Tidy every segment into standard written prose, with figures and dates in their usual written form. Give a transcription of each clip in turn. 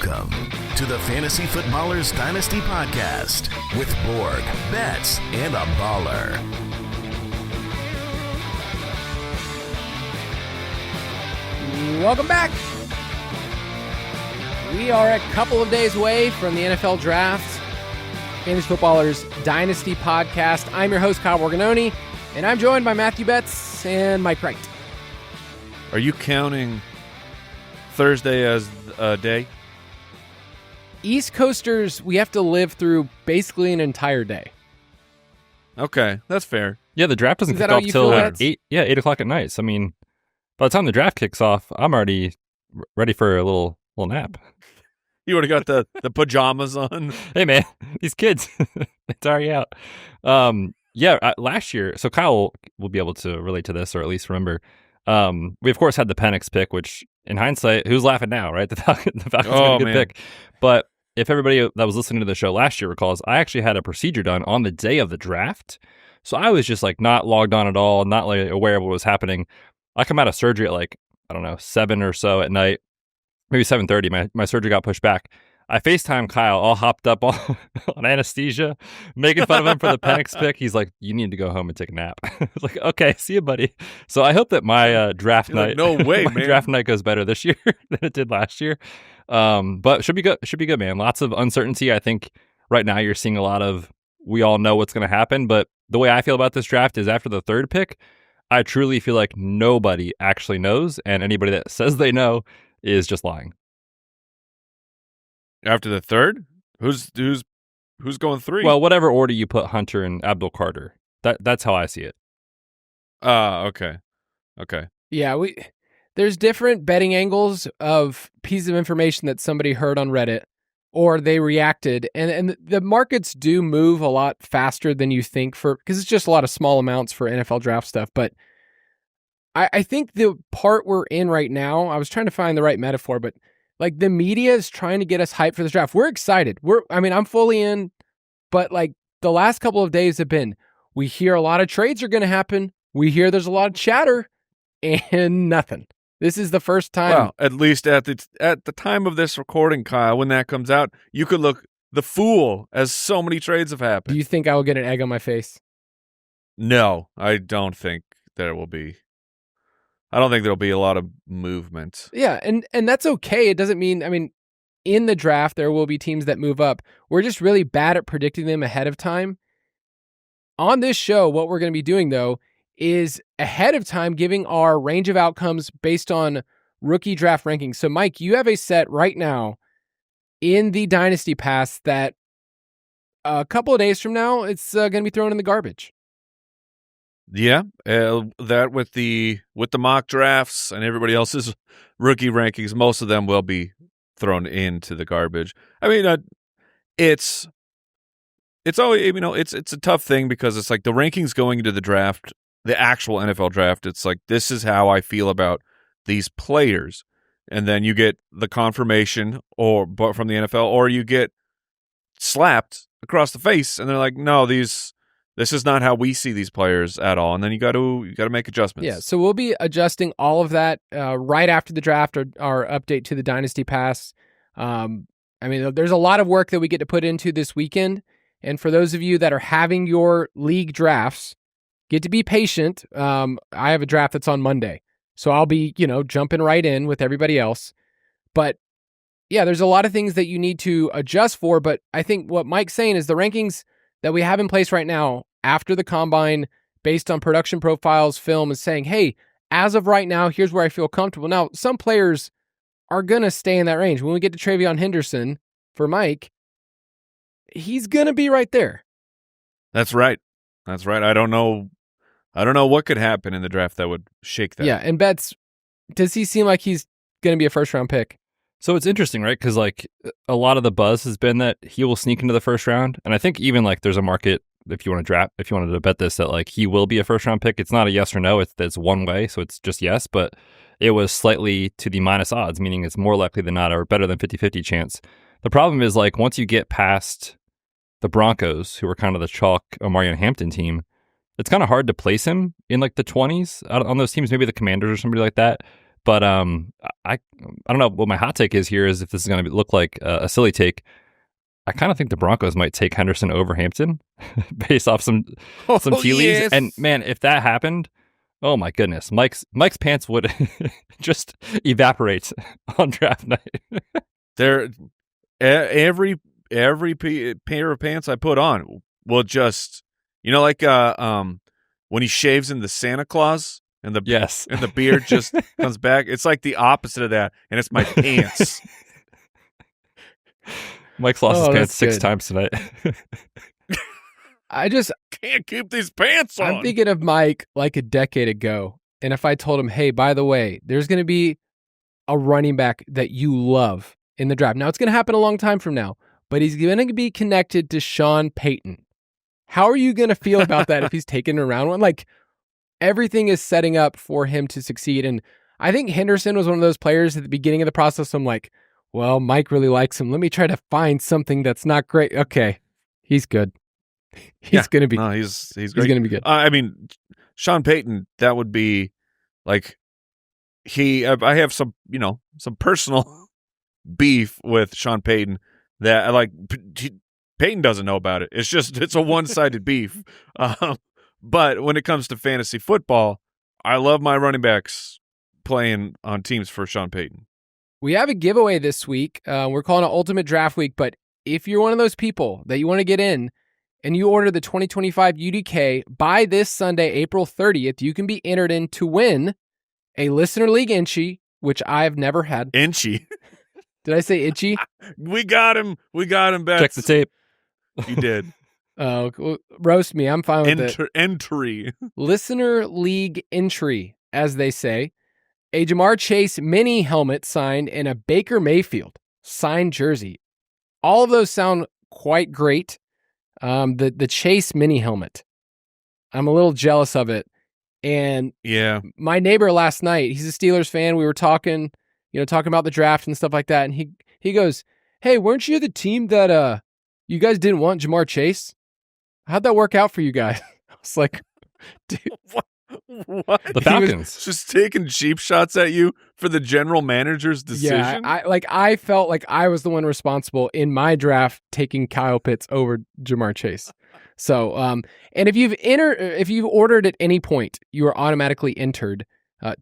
Welcome to the Fantasy Footballers Dynasty Podcast with Borg, Betz, and a Baller. Welcome back. We are a couple of days away from the NFL Draft. Fantasy Footballers Dynasty Podcast. I'm your host, Kyle Borganoni, and I'm joined by Matthew Betz and Mike Wright. Are you counting Thursday as a day? East Coasters, we have to live through basically an entire day. Okay, that's fair. Yeah, the draft doesn't kick off till 8 o'clock at night. So, I mean, by the time the draft kicks off, I'm already ready for a little nap. You already got the pajamas on. Hey, man, these kids, it's already out. Last year, so Kyle will be able to relate to this, or at least remember. We, of course, had the Penix pick, which, in hindsight, who's laughing now, right? The Falcons made a good pick. But if everybody that was listening to the show last year recalls, I actually had a procedure done on the day of the draft. So I was just like not logged on at all, not like aware of what was happening. I come out of surgery at like, 7 or so at night, maybe 7:30. My surgery got pushed back. I FaceTime Kyle, all hopped up on anesthesia, making fun of him for the Penix pick. He's like, "You need to go home and take a nap." I was like, "Okay, see you, buddy." So I hope that my draft night, no way, man, draft night goes better this year than it did last year. But should be good. Should be good, man. Lots of uncertainty. I think right now you're seeing a lot of, we all know what's going to happen. But the way I feel about this draft is after the third pick, I truly feel like nobody actually knows, and anybody that says they know is just lying. After the third, who's going 3? Well, whatever order you put Hunter and Abdul Carter, that's how I see it. Okay. Yeah, there's different betting angles of pieces of information that somebody heard on Reddit or they reacted, and the markets do move a lot faster than you think because it's just a lot of small amounts for NFL draft stuff. But I think the part we're in right now, I was trying to find the right metaphor, but like the media is trying to get us hyped for the draft. We're excited. I'm fully in, but like the last couple of days have been, we hear a lot of trades are going to happen. We hear there's a lot of chatter and nothing. This is the first time. Well, at least at the time of this recording, Kyle, when that comes out, you could look the fool as so many trades have happened. Do you think I will get an egg on my face? No, I don't think there will be. I don't think there'll be a lot of movement. Yeah, and that's okay. It doesn't mean, in the draft, there will be teams that move up. We're just really bad at predicting them ahead of time. On this show, what we're going to be doing, though, is ahead of time giving our range of outcomes based on rookie draft rankings. So, Mike, you have a set right now in the Dynasty Pass that a couple of days from now, it's going to be thrown in the garbage. Yeah, that with the mock drafts and everybody else's rookie rankings, most of them will be thrown into the garbage. I mean, it's always, it's a tough thing because it's like the rankings going into the draft, the actual NFL draft. It's like, this is how I feel about these players, and then you get the confirmation but from the NFL, or you get slapped across the face, and they're like, no, This is not how we see these players at all, and then you got to make adjustments. Yeah, so we'll be adjusting all of that right after the draft, or our update to the Dynasty Pass. There's a lot of work that we get to put into this weekend, and for those of you that are having your league drafts, get to be patient. I have a draft that's on Monday, so I'll be jumping right in with everybody else. But yeah, there's a lot of things that you need to adjust for. But I think what Mike's saying is the rankings that we have in place right now after the combine, based on production profiles, film, is saying, hey, as of right now, here's where I feel comfortable. Now, some players are going to stay in that range. When we get to Travion Henderson for Mike, he's going to be right there. That's right. I don't know what could happen in the draft that would shake that. Yeah, and Betz, does he seem like he's going to be a first-round pick? So it's interesting, right? Because like a lot of the buzz has been that he will sneak into the first round, and I think even like there's a market if you wanted to bet this, that like he will be a first round pick. It's not a yes or no. It's one way, so it's just yes, but it was slightly to the minus odds, meaning it's more likely than not, or better than 50-50 chance. The problem is like once you get past the Broncos, who are kind of the chalk Omarion Hampton team, it's kind of hard to place him in like the 20s on those teams, maybe the Commanders or somebody like that. But I don't know what my hot take is here. Is if this is going to look like a silly take. I kind of think the Broncos might take Henderson over Hampton based off some tea leaves. Yes. And man, if that happened, oh my goodness, Mike's pants would just evaporate on draft night. There, every pair of pants I put on will just, like when he shaves into Santa Claus and the beard just comes back. It's like the opposite of that, and it's my pants. Mike's lost his pants 6 good. times tonight. I just can't keep these pants on. I'm thinking of Mike like a decade ago, and if I told him, hey, by the way, there's going to be a running back that you love in the draft. Now, it's going to happen a long time from now, but he's going to be connected to Sean Payton. How are you going to feel about that if he's taken around one? Like, everything is setting up for him to succeed, and I think Henderson was one of those players at the beginning of the process. I'm like, well, Mike really likes him. Let me try to find something that's not great. Okay, he's good. He's going to be. No, he's great. He's going to be good. I mean, Sean Payton. That would be like I have some personal beef with Sean Payton that Payton doesn't know about it. It's a one-sided beef. But when it comes to fantasy football, I love my running backs playing on teams for Sean Payton. We have a giveaway this week. We're calling it Ultimate Draft Week, but if you're one of those people that you want to get in and you order the 2025 UDK by this Sunday, April 30th, you can be entered in to win a Listener League Inchy, which I've never had. Inchy. Did I say Itchy? We got him, Betz. Check the tape. You did. Oh, roast me. I'm fine with it. Entry. Listener League Entry, as they say. A Jamar Chase mini helmet signed and a Baker Mayfield signed jersey. All of those sound quite great. The Chase mini helmet, I'm a little jealous of it. And yeah, my neighbor last night, he's a Steelers fan. We were talking about the draft and stuff like that. And he goes, hey, weren't you the team that you guys didn't want Jamar Chase? How'd that work out for you guys? I was like, dude. What? The Falcons. He was just taking cheap shots at you for the general manager's decision? Yeah, I felt like I was the one responsible in my draft taking Kyle Pitts over Jamar Chase. So, and if you've ordered at any point, you are automatically entered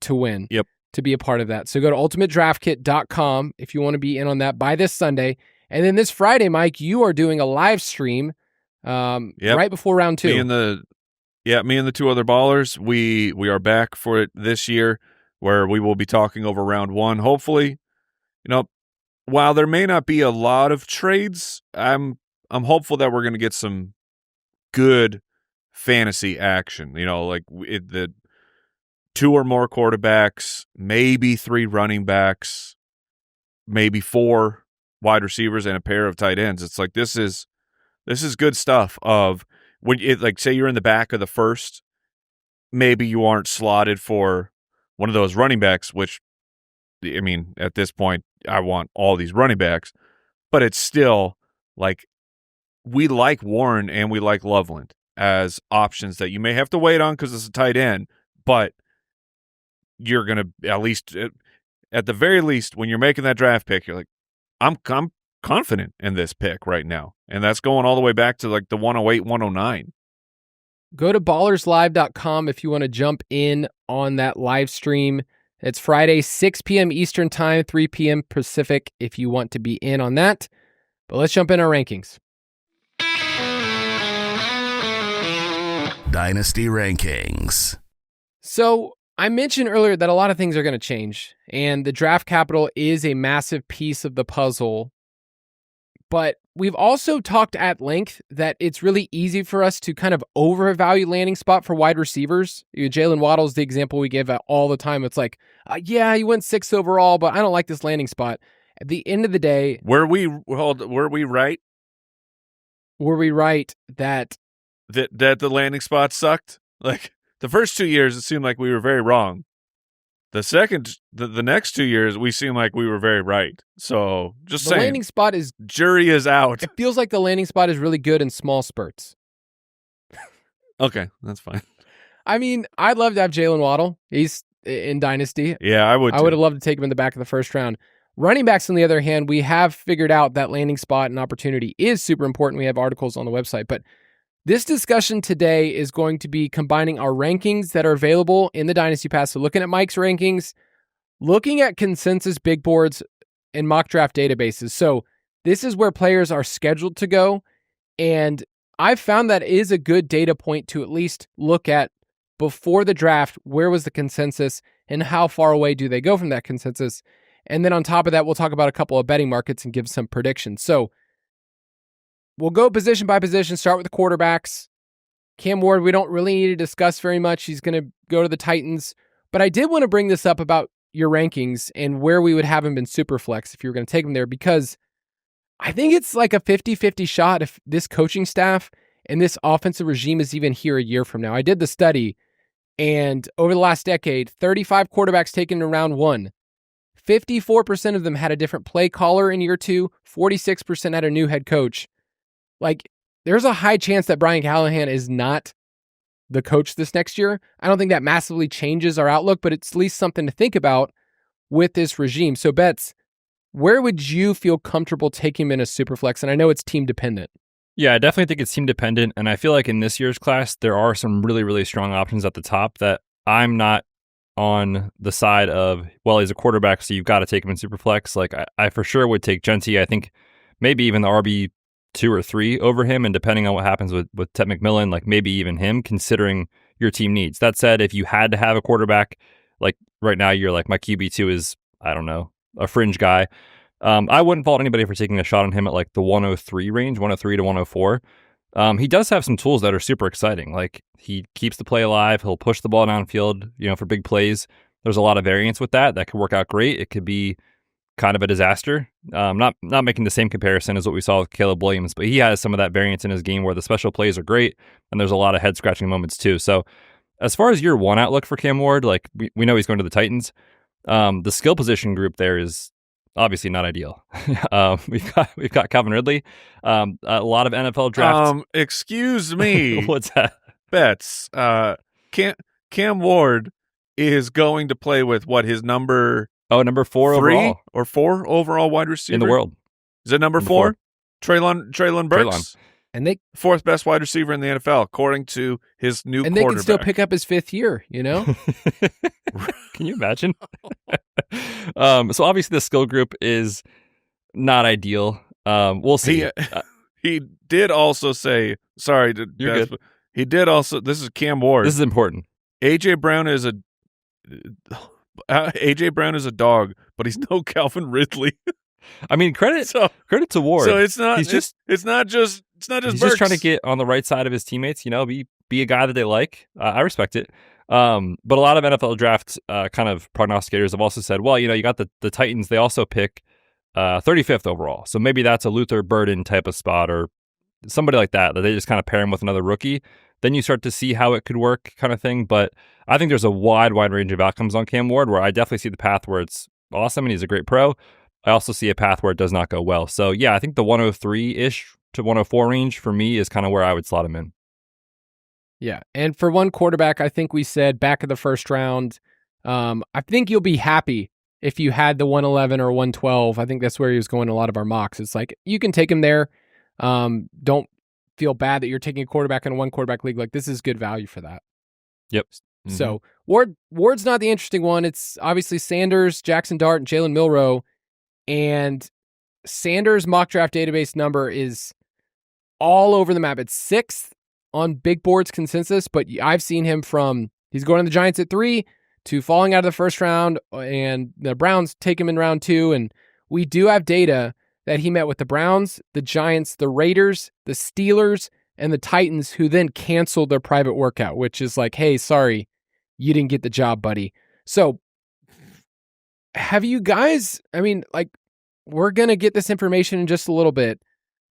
to win. Yep. To be a part of that. So go to ultimatedraftkit.com if you want to be in on that by this Sunday. And then this Friday, Mike, you are doing a live stream right before round 2. Me and the 2 other ballers, we are back for it this year, where we will be talking over round 1. Hopefully, while there may not be a lot of trades, I'm hopeful that we're going to get some good fantasy action. The 2 or more quarterbacks, maybe 3 running backs, maybe 4 wide receivers, and a pair of tight ends. It's like this is good stuff. When say you're in the back of the first, maybe you aren't slotted for one of those running backs, which, I mean, at this point, I want all these running backs, but it's still like we like Warren and we like Loveland as options that you may have to wait on because it's a tight end, but you're going to at the very least, when you're making that draft pick, you're like, I'm confident in this pick right now. And that's going all the way back to like the 108, 109. Go to ballerslive.com if you want to jump in on that live stream. It's Friday, 6 p.m. Eastern Time, 3 p.m. Pacific if you want to be in on that. But let's jump in our rankings. Dynasty Rankings. So I mentioned earlier that a lot of things are going to change, and the draft capital is a massive piece of the puzzle. But we've also talked at length that it's really easy for us to kind of overvalue landing spot for wide receivers. Jalen Waddle's the example we give all the time. It's like, he went 6th overall, but I don't like this landing spot. At the end of the day, were we right? Were we right that the landing spot sucked? Like the first 2 years, it seemed like we were very wrong. The next 2 years, we seem like we were very right. So just saying, the landing spot is jury is out. It feels like the landing spot is really good in small spurts. Okay, that's fine. I mean, I'd love to have Jalen Waddle. in Dynasty. Yeah, I would. I would have loved to take him in the back of the first round. Running backs, on the other hand, we have figured out that landing spot and opportunity is super important. We have articles on the website. But this discussion today is going to be combining our rankings that are available in the Dynasty Pass. So looking at Mike's rankings, looking at consensus big boards and mock draft databases. So this is where players are scheduled to go. And I've found that is a good data point to at least look at before the draft. Where was the consensus and how far away do they go from that consensus? And then on top of that, we'll talk about a couple of betting markets and give some predictions. So we'll go position by position, start with the quarterbacks. Cam Ward, we don't really need to discuss very much. He's going to go to the Titans. But I did want to bring this up about your rankings and where we would have him in Superflex if you were going to take him there, because I think it's like a 50-50 shot if this coaching staff and this offensive regime is even here a year from now. I did the study, and over the last decade, 35 quarterbacks taken in round one. 54% of them had a different play caller in year two. 46% had a new head coach. Like, there's a high chance that Brian Callahan is not the coach this next year. I don't think that massively changes our outlook, but it's at least something to think about with this regime. So, Betz, where would you feel comfortable taking him in a Superflex? And I know it's team dependent. Yeah, I definitely think it's team dependent. And I feel like in this year's class, there are some really, really strong options at the top that I'm not on the side of, well, he's a quarterback, so you've got to take him in Superflex. Like, I for sure would take Genty. I think maybe even the RB 2 or 3 over him. And depending on what happens with Ted McMillan, like maybe even him, considering your team needs. That said, if you had to have a quarterback, like right now, you're like, my QB2 is, I don't know, a fringe guy. I wouldn't fault anybody for taking a shot on him at like the 103 range, 103 to 104. He does have some tools that are super exciting. Like, he keeps the play alive. He'll push the ball downfield, for big plays. There's a lot of variance with that. That could work out great. It could be kind of a disaster. Not making the same comparison as what we saw with Caleb Williams, but he has some of that variance in his game where the special plays are great, and there's a lot of head-scratching moments too. So as far as year one outlook for Cam Ward, like we know he's going to the Titans. The skill position group there is obviously not ideal. We've got Calvin Ridley. A lot of NFL drafts. Excuse me. What's that? Betz. Cam Ward is going to play with his number? Number 4 overall. Or 4 overall wide receiver in the world. Is it number 4? Treylon Burks. And they 4th best wide receiver in the NFL, according to his new quarterback. And they can still pick up his 5th year, Can you imagine? So obviously the skill group is not ideal. We'll see. He did also say, sorry, You're good. He did also, this is Cam Ward. This is important. AJ Brown is a dog, but he's no Calvin Ridley. I mean, credit to Ward. So it's not just he's Burks. just trying to get on the right side of his teammates, be a guy that they like. I respect it. But a lot of NFL draft kind of prognosticators have also said, well, you got the Titans, they also pick 35th overall. So maybe that's a Luther Burden type of spot or somebody like that they just kind of pair him with another rookie. Then you start to see how it could work kind of thing. But I think there's a wide range of outcomes on Cam Ward where I definitely see the path where it's awesome and he's a great pro. I also see a path where it does not go well. So yeah, I think the 103-ish to 104 range for me is kind of where I would slot him in. Yeah. And for one quarterback, I think we said back of the first round, I think you'll be happy if you had the 111 or 112. I think that's where he was going in a lot of our mocks. It's like, you can take him there. Don't feel bad that you're taking a quarterback in a one quarterback league. Like, this is good value for that. Yep. Mm-hmm. So Ward's not the interesting one. It's obviously Sanders, Jackson Dart, and Jalen Milroe. And Sanders' mock draft database number is all over the map. It's 6th on Big Board's consensus, but I've seen him from he's going to the Giants at 3 to falling out of the first round, and the Browns take him in round 2. And we do have data that he met with the Browns, the Giants, the Raiders, the Steelers, and the Titans, who then canceled their private workout, which is like, hey, sorry, you didn't get the job, buddy. So have you guys, we're going to get this information in just a little bit,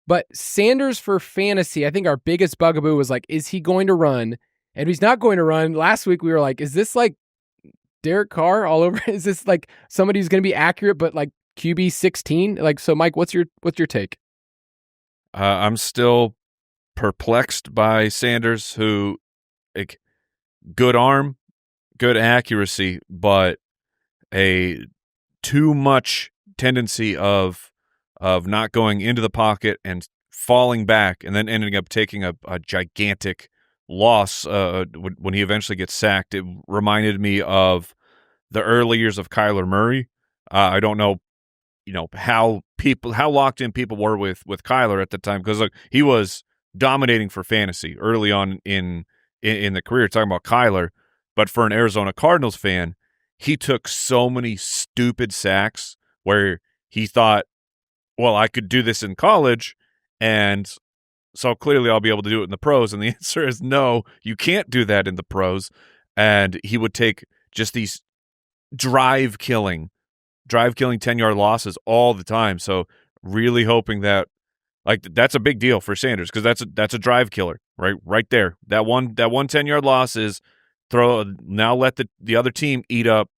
but Sanders for fantasy, I think our biggest bugaboo was like, is he going to run? And if he's not going to run, last week we were like, is this like Derek Carr all over? Is this like somebody who's going to be accurate, but like QB 16? Like, so Mike, what's your take? I'm still perplexed by Sanders, who, like, good arm, good accuracy, but a too much tendency of not going into the pocket and falling back, and then ending up taking a gigantic loss when he eventually gets sacked. It reminded me of the early years of Kyler Murray. I don't know, how locked in people were with Kyler at the time, because he was dominating for fantasy early on in the career. Talking about Kyler, but for an Arizona Cardinals fan, he took so many stupid sacks where he thought, well, I could do this in college, and so clearly I'll be able to do it in the pros. And the answer is no, you can't do that in the pros. And he would take just these drive-killing 10-yard losses all the time. So really hoping that, that's a big deal for Sanders, because that's a drive killer right there. That one 10-yard loss is now let the other team eat up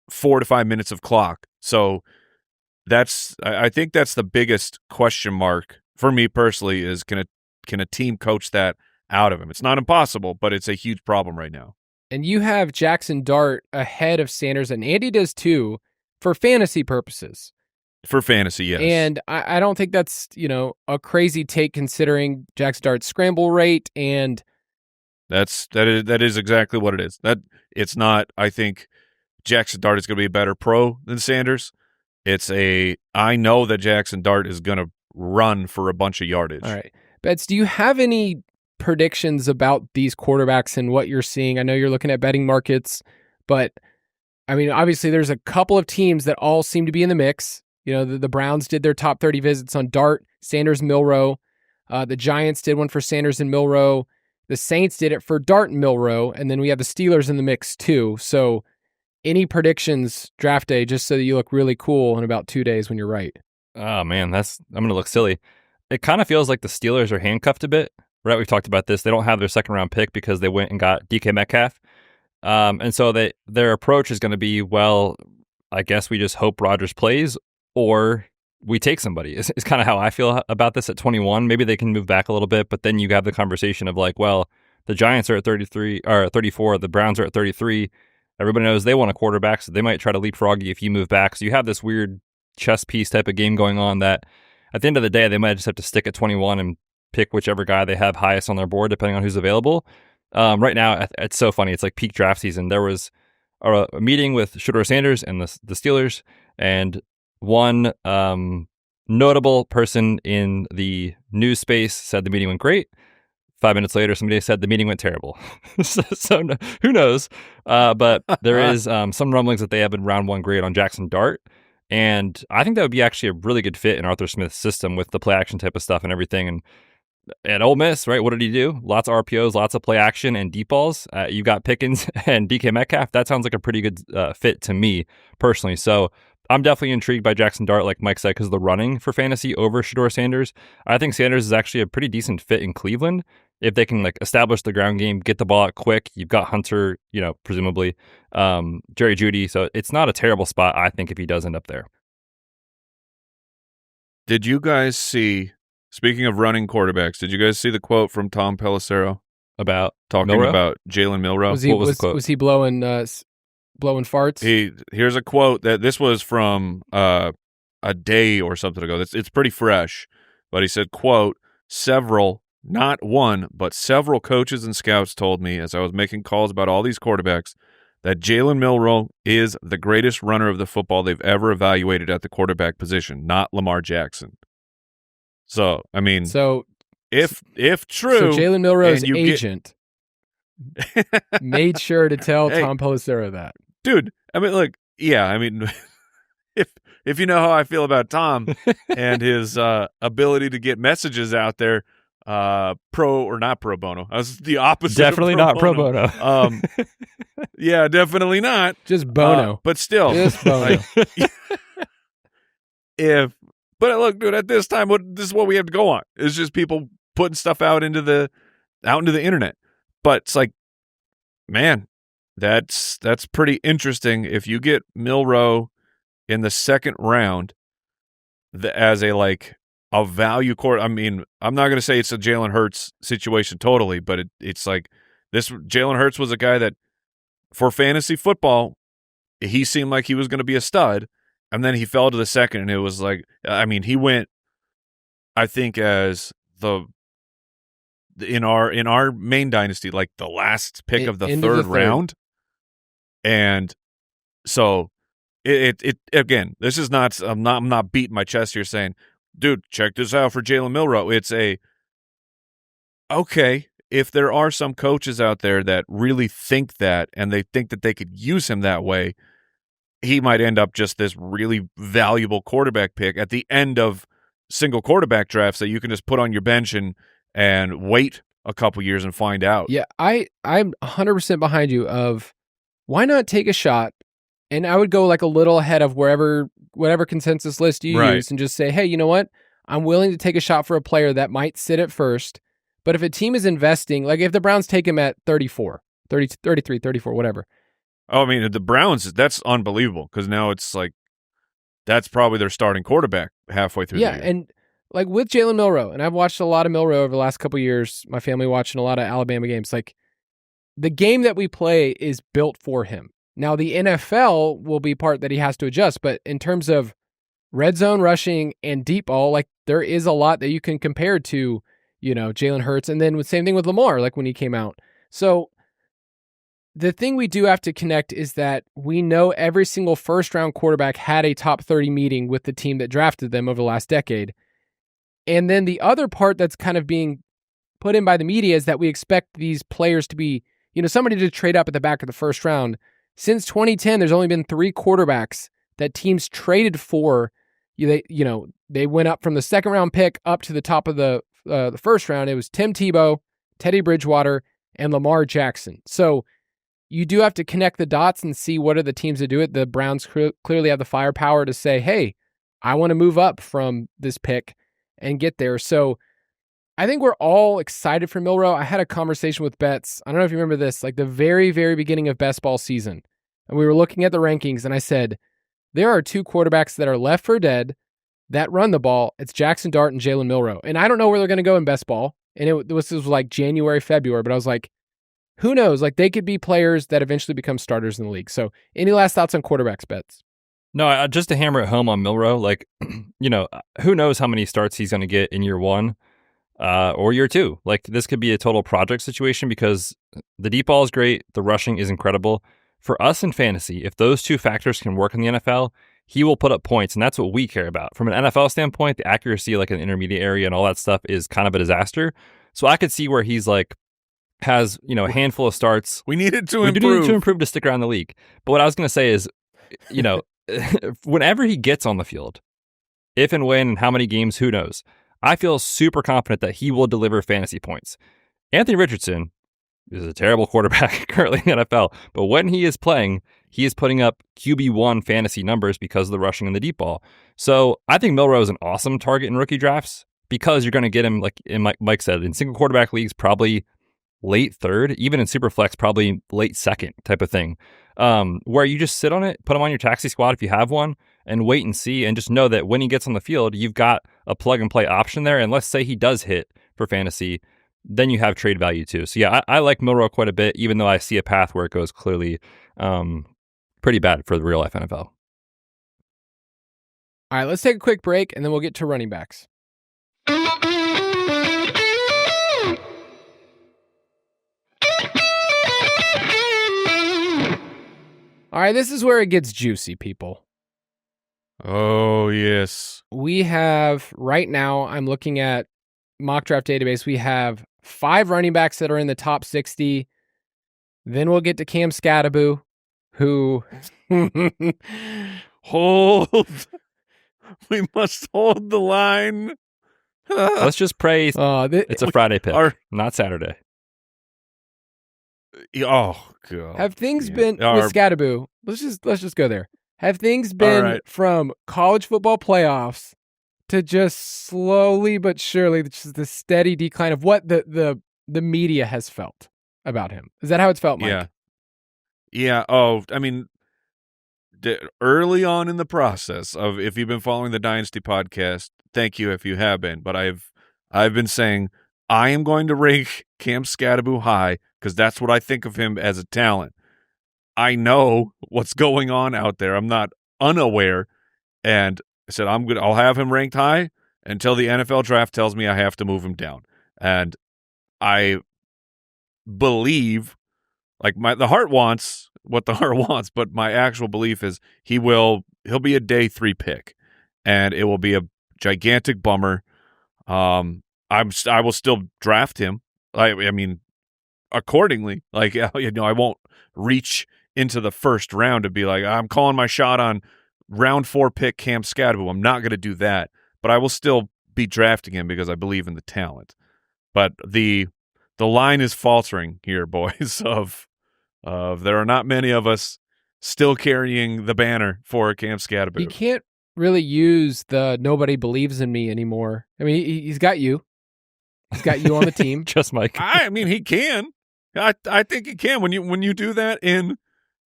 4 to 5 minutes of clock. So I think that's the biggest question mark for me personally, is can a team coach that out of him? It's not impossible, but it's a huge problem right now. And you have Jackson Dart ahead of Sanders, and Andy does too, for fantasy purposes. For fantasy, yes. And I don't think that's, a crazy take, considering Jackson Dart's scramble rate, and that is exactly what it is. That it's not, I think Jackson Dart is going to be a better pro than Sanders. I know that Jackson Dart is going to run for a bunch of yardage. All right. Betz, do you have any predictions about these quarterbacks and what you're seeing? I know you're looking at betting markets, but I mean, obviously there's a couple of teams that all seem to be in the mix. The Browns did their top 30 visits on Dart, Sanders, Milrow. The Giants did one for Sanders and Milrow. The Saints did it for Dart and Milrow. And then we have the Steelers in the mix too. So any predictions draft day, just so that you look really cool in about 2 days when you're right? Oh man, I'm going to look silly. It kind of feels like the Steelers are handcuffed a bit, right? We've talked about this. They don't have their second round pick because they went and got DK Metcalf. And so their approach is going to be, well, I guess we just hope Rodgers plays, or we take somebody. It's kind of how I feel about this at 21. Maybe they can move back a little bit, but then you have the conversation of well, the Giants are at 33 or 34, the Browns are at 33. Everybody knows they want a quarterback, so they might try to leapfrog you if you move back. So you have this weird chess piece type of game going on that at the end of the day, they might just have to stick at 21 and pick whichever guy they have highest on their board, depending on who's available. Right now, it's so funny. It's like peak draft season. There was a meeting with Shedeur Sanders and the Steelers, and one notable person in the news space said the meeting went great. 5 minutes later, somebody said the meeting went terrible. so who knows? But there is some rumblings that they have a round 1 grade on Jackson Dart. And I think that would be actually a really good fit in Arthur Smith's system with the play action type of stuff and everything. And at Ole Miss, right, what did he do? Lots of RPOs, lots of play action and deep balls. You got Pickens and DK Metcalf. That sounds like a pretty good fit to me personally. So I'm definitely intrigued by Jackson Dart, like Mike said, because of the running for fantasy over Shedeur Sanders. I think Sanders is actually a pretty decent fit in Cleveland. If they can establish the ground game, get the ball out quick, you've got Hunter, presumably, Jerry Jeudy. So it's not a terrible spot, I think, if he does end up there. Did you guys see, speaking of running quarterbacks, did you guys see the quote from Tom Pelissero about talking Milrow? About Jalen Milrow? What was the quote? Was he blowing farts? Here's a quote that this was from a day or something ago. It's pretty fresh, but he said, quote, "Several, not one, but several coaches and scouts told me as I was making calls about all these quarterbacks that Jalen Milrow is the greatest runner of the football they've ever evaluated at the quarterback position, not Lamar Jackson." So, I mean, if true, so Jalen Milrow's agent made sure to tell Tom Pelissero that. Dude, I mean, look, yeah, I mean, if you know how I feel about Tom and his ability to get messages out there, pro or not pro bono. I was the opposite. Definitely not pro bono. Yeah, definitely not. Just bono. But still. Just bono. But look, dude, at this time, this is what we have to go on. It's just people putting stuff out into the internet. But it's like, man, that's pretty interesting. If you get Milrow in the second round as a value court, I mean, I'm not going to say it's a Jalen Hurts situation totally, but it's like this. Jalen Hurts was a guy that for fantasy football, he seemed like he was going to be a stud, and then he fell to the second, and it was like, I mean, he went, I think, as in our main dynasty, like the last pick of the third round, and so it again, this is not, I'm not beating my chest here saying, dude, check this out for Jalen Milroe. It's okay, if there are some coaches out there that really think that, and they think that they could use him that way, he might end up just this really valuable quarterback pick at the end of single quarterback drafts that you can just put on your bench and wait a couple years and find out. Yeah, I'm 100% behind you of why not take a shot, and I would go like a little ahead of whatever consensus list you use and just say, hey, you know what? I'm willing to take a shot for a player that might sit at first. But if a team is investing, like if the Browns take him at 34, 30, 33, 34, whatever. Oh, I mean, the Browns, that's unbelievable because now it's like that's probably their starting quarterback halfway through the year. And like with Jalen Milroe, and I've watched a lot of Milroe over the last couple of years, my family watching a lot of Alabama games, like the game that we play is built for him. Now, the NFL will be part that he has to adjust, but in terms of red zone rushing and deep ball, like there is a lot that you can compare to, Jalen Hurts, and then same thing with Lamar, like when he came out. So the thing we do have to connect is that we know every single first-round quarterback had a top 30 meeting with the team that drafted them over the last decade. And then the other part that's kind of being put in by the media is that we expect these players to be, somebody to trade up at the back of the first round. Since 2010, there's only been 3 quarterbacks that teams traded for. They went up from the second round pick up to the top of the first round. It was Tim Tebow, Teddy Bridgewater, and Lamar Jackson. So you do have to connect the dots and see what are the teams that do it. The Browns clearly have the firepower to say, hey, I want to move up from this pick and get there. So I think we're all excited for Milroe. I had a conversation with Betz. I don't know if you remember this, like the very, very beginning of best ball season. And we were looking at the rankings and I said, there are 2 quarterbacks that are left for dead that run the ball. It's Jackson Dart and Jalen Milroe. And I don't know where they're going to go in best ball. And this was like January, February, but I was like, who knows? Like they could be players that eventually become starters in the league. So any last thoughts on quarterbacks, Betz? No, just to hammer it home on Milroe, like, who knows how many starts he's going to get in year 1 or year 2. Like this could be a total project situation because the deep ball is great. The rushing is incredible. For us in fantasy, if those 2 factors can work in the NFL, he will put up points, and that's what we care about. From an NFL standpoint, the accuracy, like an intermediate area and all that stuff is kind of a disaster. So I could see where he's like, has, a handful of starts. We needed to improve. We need to improve to stick around the league. But what I was going to say is, whenever he gets on the field, if and when and how many games, who knows, I feel super confident that he will deliver fantasy points. Anthony Richardson is a terrible quarterback currently in the NFL, but when he is playing, he is putting up QB1 fantasy numbers because of the rushing and the deep ball. So I think Milroe is an awesome target in rookie drafts because you're going to get him, like Mike said, in single quarterback leagues, probably late third, even in Superflex, probably late second type of thing, where you just sit on it, put him on your taxi squad if you have one, and wait and see, and just know that when he gets on the field, you've got a plug-and-play option there, and let's say he does hit for fantasy, then you have trade value too. So yeah, I like Milroe quite a bit, even though I see a path where it goes clearly pretty bad for the real-life NFL. All right, let's take a quick break, and then we'll get to running backs. All right, this is where it gets juicy, people. Oh, yes. We have, right now, I'm looking at mock draft database, we have 5 running backs that are in the top 60. Then we'll get to Cam Scatterbo, who... Hold. We must hold the line. Let's just pray it's a Friday pick, not Saturday. Oh, God. Have things been with Scatterbo? Let's just go there. Have things been from college football playoffs to just slowly but surely just the steady decline of what the media has felt about him? Is that how it's felt, Mike? Yeah. Oh, I mean, early on in the process of, if you've been following the Dynasty podcast, thank you if you have been, but I've been saying I am going to rank Cam Scatterbo high because that's what I think of him as a talent. I know what's going on out there. I'm not unaware. And I said, I'll have him ranked high until the NFL draft tells me I have to move him down. And I believe, like the heart wants what the heart wants, but my actual belief is he'll be a day 3 pick, and it will be a gigantic bummer. I will still draft him. I mean, accordingly. Like, I won't reach into the first round to be like, I'm calling my shot on round 4 pick Cam Scadaboo. I'm not going to do that, but I will still be drafting him because I believe in the talent. But the line is faltering here, boys, of there are not many of us still carrying the banner for Cam Scadaboo. He can't really use the nobody believes in me anymore. I mean, he's got you. He's got you on the team. Just Mike. I mean, he can. I think he can. When you do that in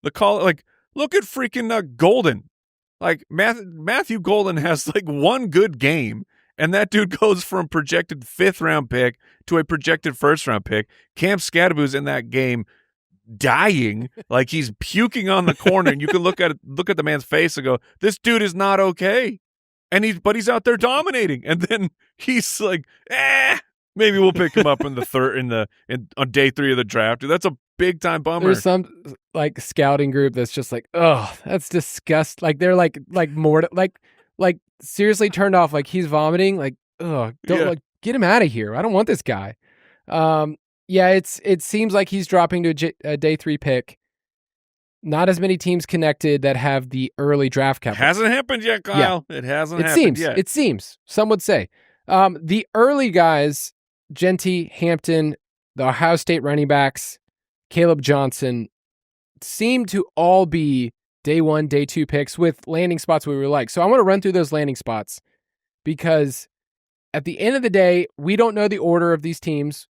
the call, like, look at freaking Golden. Like, Matthew Golden has like one good game, and that dude goes from projected 5th round pick to a projected 1st round pick. Cam Scadaboo's in that game dying, like he's puking on the corner, and you can look at the man's face and go, "This dude is not okay." And he's out there dominating, and then he's like, maybe we'll pick him up in the on day 3 of the draft. Dude, that's a big time bummer. There's some like scouting group that's just like, oh, that's disgusting. Like they're like more like seriously turned off. Like he's vomiting. Like, oh, don't like get him out of here. I don't want this guy. Yeah, it seems like he's dropping to a day 3 pick. Not as many teams connected that have the early draft capital. Hasn't happened yet, Kyle. Yeah. It hasn't happened yet. It seems. Some would say. The early guys, Genty, Hampton, the Ohio State running backs, Caleb Johnson, seem to all be day 1, day 2 picks with landing spots we were like. So I want to run through those landing spots because at the end of the day, we don't know the order of these teams.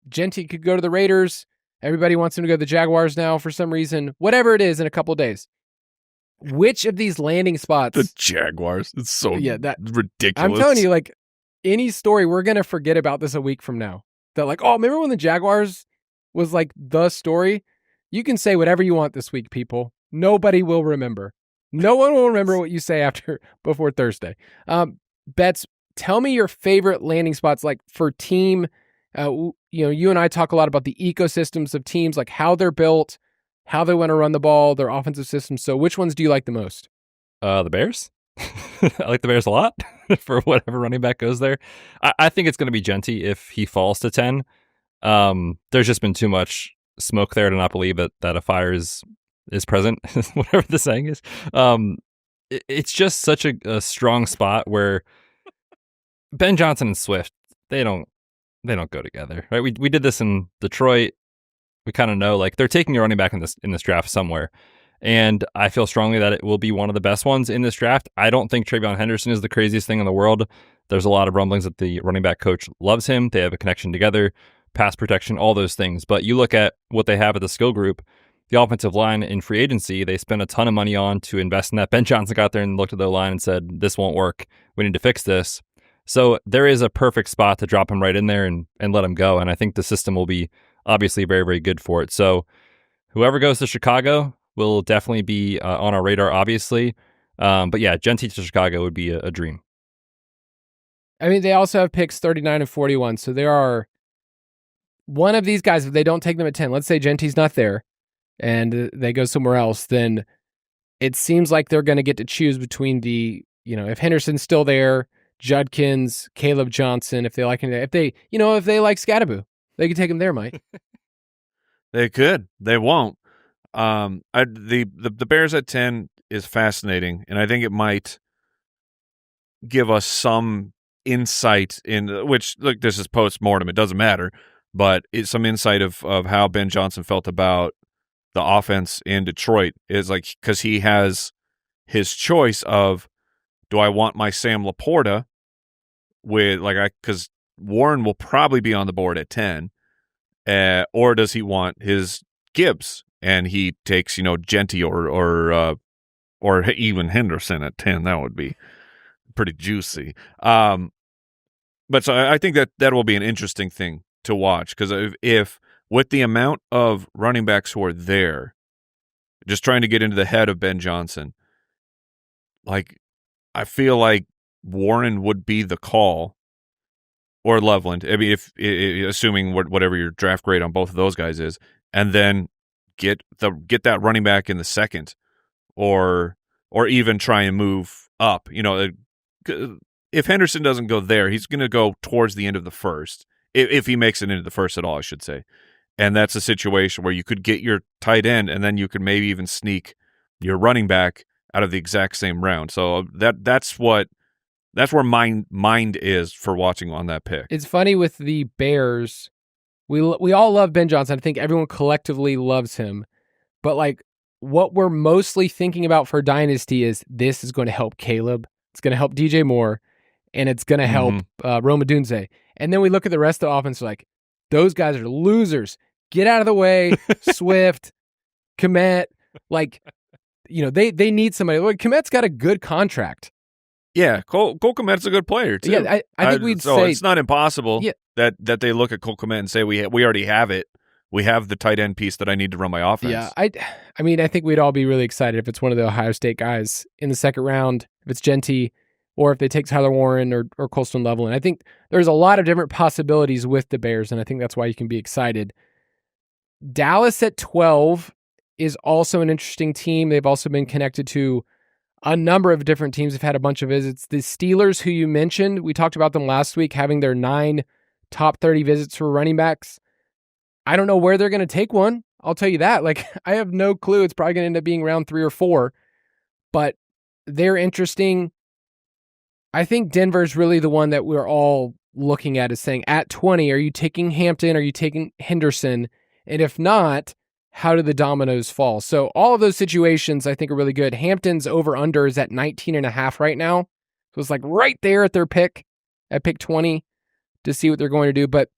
Genty could go to the Raiders. Everybody wants him to go to the Jaguars now for some reason. Whatever it is in a couple of days. Which of these landing spots? The Jaguars. It's so ridiculous. I'm telling you, like, any story, we're going to forget about this a week from now. That like, oh, remember when the Jaguars was like the story? You can say whatever you want this week, people. Nobody will remember. No one will remember what you say before Thursday. Betz, tell me your favorite landing spots, like for team. You and I talk a lot about the ecosystems of teams, like how they're built, how they want to run the ball, their offensive systems. So which ones do you like the most? The Bears. I like the Bears a lot for whatever running back goes there. I think it's going to be Genty if he falls to 10. There's just been too much smoke there to not believe that a fire is present, whatever the saying is. It's just such a strong spot where Ben Johnson and Swift, they don't go together, right? We did this in Detroit. We kind of know, like, they're taking a running back in this draft somewhere. And I feel strongly that it will be one of the best ones in this draft. I don't think Travion Henderson is the craziest thing in the world. There's a lot of rumblings that the running back coach loves him. They have a connection together, pass protection, all those things. But you look at what they have at the skill group, the offensive line in free agency, they spent a ton of money on to invest in that. Ben Johnson got there and looked at the line and said, this won't work. We need to fix this. So there is a perfect spot to drop him right in there and let him go. And I think the system will be obviously very, very good for it. So whoever goes to Chicago will definitely be on our radar, obviously. But yeah, Genty to Chicago would be a dream. I mean, they also have picks 39 and 41. So there are one of these guys, if they don't take them at 10, let's say Genty's not there and they go somewhere else, then it seems like they're going to get to choose between if Henderson's still there, Judkins, Caleb Johnson, if they like Scadaboo, they could take him there, Mike. They could. They won't. The Bears at 10 is fascinating, and I think it might give us some insight in which, look, this is post-mortem. It doesn't matter, but it's some insight of how Ben Johnson felt about the offense in Detroit is like, because he has his choice of, do I want my Sam Laporta because Warren will probably be on the board at 10, or does he want his Gibbs? And he takes, Genty or even Henderson at 10. That would be pretty juicy. But so I think that will be an interesting thing to watch, because if with the amount of running backs who are there, just trying to get into the head of Ben Johnson. Like, I feel like Warren would be the call, or Loveland. I mean, if assuming whatever your draft grade on both of those guys is, and then get that running back in the second, or even try and move up. You know, if Henderson doesn't go there, he's going to go towards the end of the first, if he makes it into the first at all, I should say. And that's a situation where you could get your tight end, and then you could maybe even sneak your running back out of the exact same round. So that's where mind is for watching on that pick. It's funny with the Bears. We all love Ben Johnson. I think everyone collectively loves him. But like, what we're mostly thinking about for Dynasty is this is going to help Caleb. It's going to help DJ Moore, and it's going to help Rome Odunze. And then we look at the rest of the offense like, those guys are losers. Get out of the way. Swift, Kmet. Like, you know, they need somebody. Like, Kmet's got a good contract. Yeah, Cole Kmet's a good player too. Yeah, I think we'd say it's not impossible that they look at Cole Kmet and say we already have it. We have the tight end piece that I need to run my offense. Yeah, I mean, I think we'd all be really excited if it's one of the Ohio State guys in the second round, if it's Genty, or if they take Tyler Warren or Colston Level. And I think there's a lot of different possibilities with the Bears, and I think that's why you can be excited. Dallas at 12 is also an interesting team. They've also been connected to a number of different teams. Have had a bunch of visits. The Steelers, who you mentioned, we talked about them last week, having their 9 top 30 visits for running backs. I don't know where they're going to take one. I'll tell you that. Like, I have no clue. It's probably going to end up being round 3 or 4, but they're interesting. I think Denver's really the one that we're all looking at, is saying, at 20, are you taking Hampton? Are you taking Henderson? And if not, how do the dominoes fall? So all of those situations I think are really good. Hampton's over-under is at 19.5 right now. So it's like right there at their pick, at pick 20, to see what they're going to do. But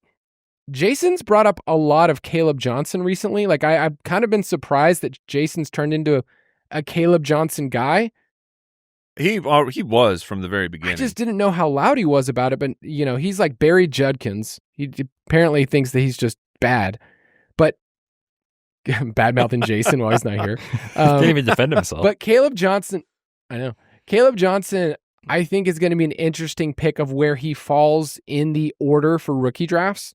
Jason's brought up a lot of Caleb Johnson recently. Like, I've kind of been surprised that Jason's turned into a Caleb Johnson guy. He was from the very beginning. I just didn't know how loud he was about it, but, you know, he's like Barry Judkins. He apparently thinks that he's just bad. But bad-mouthing Jason while he's not here. Can't even defend himself. But Caleb Johnson, I know. Caleb Johnson, I think, is going to be an interesting pick of where he falls in the order for rookie drafts.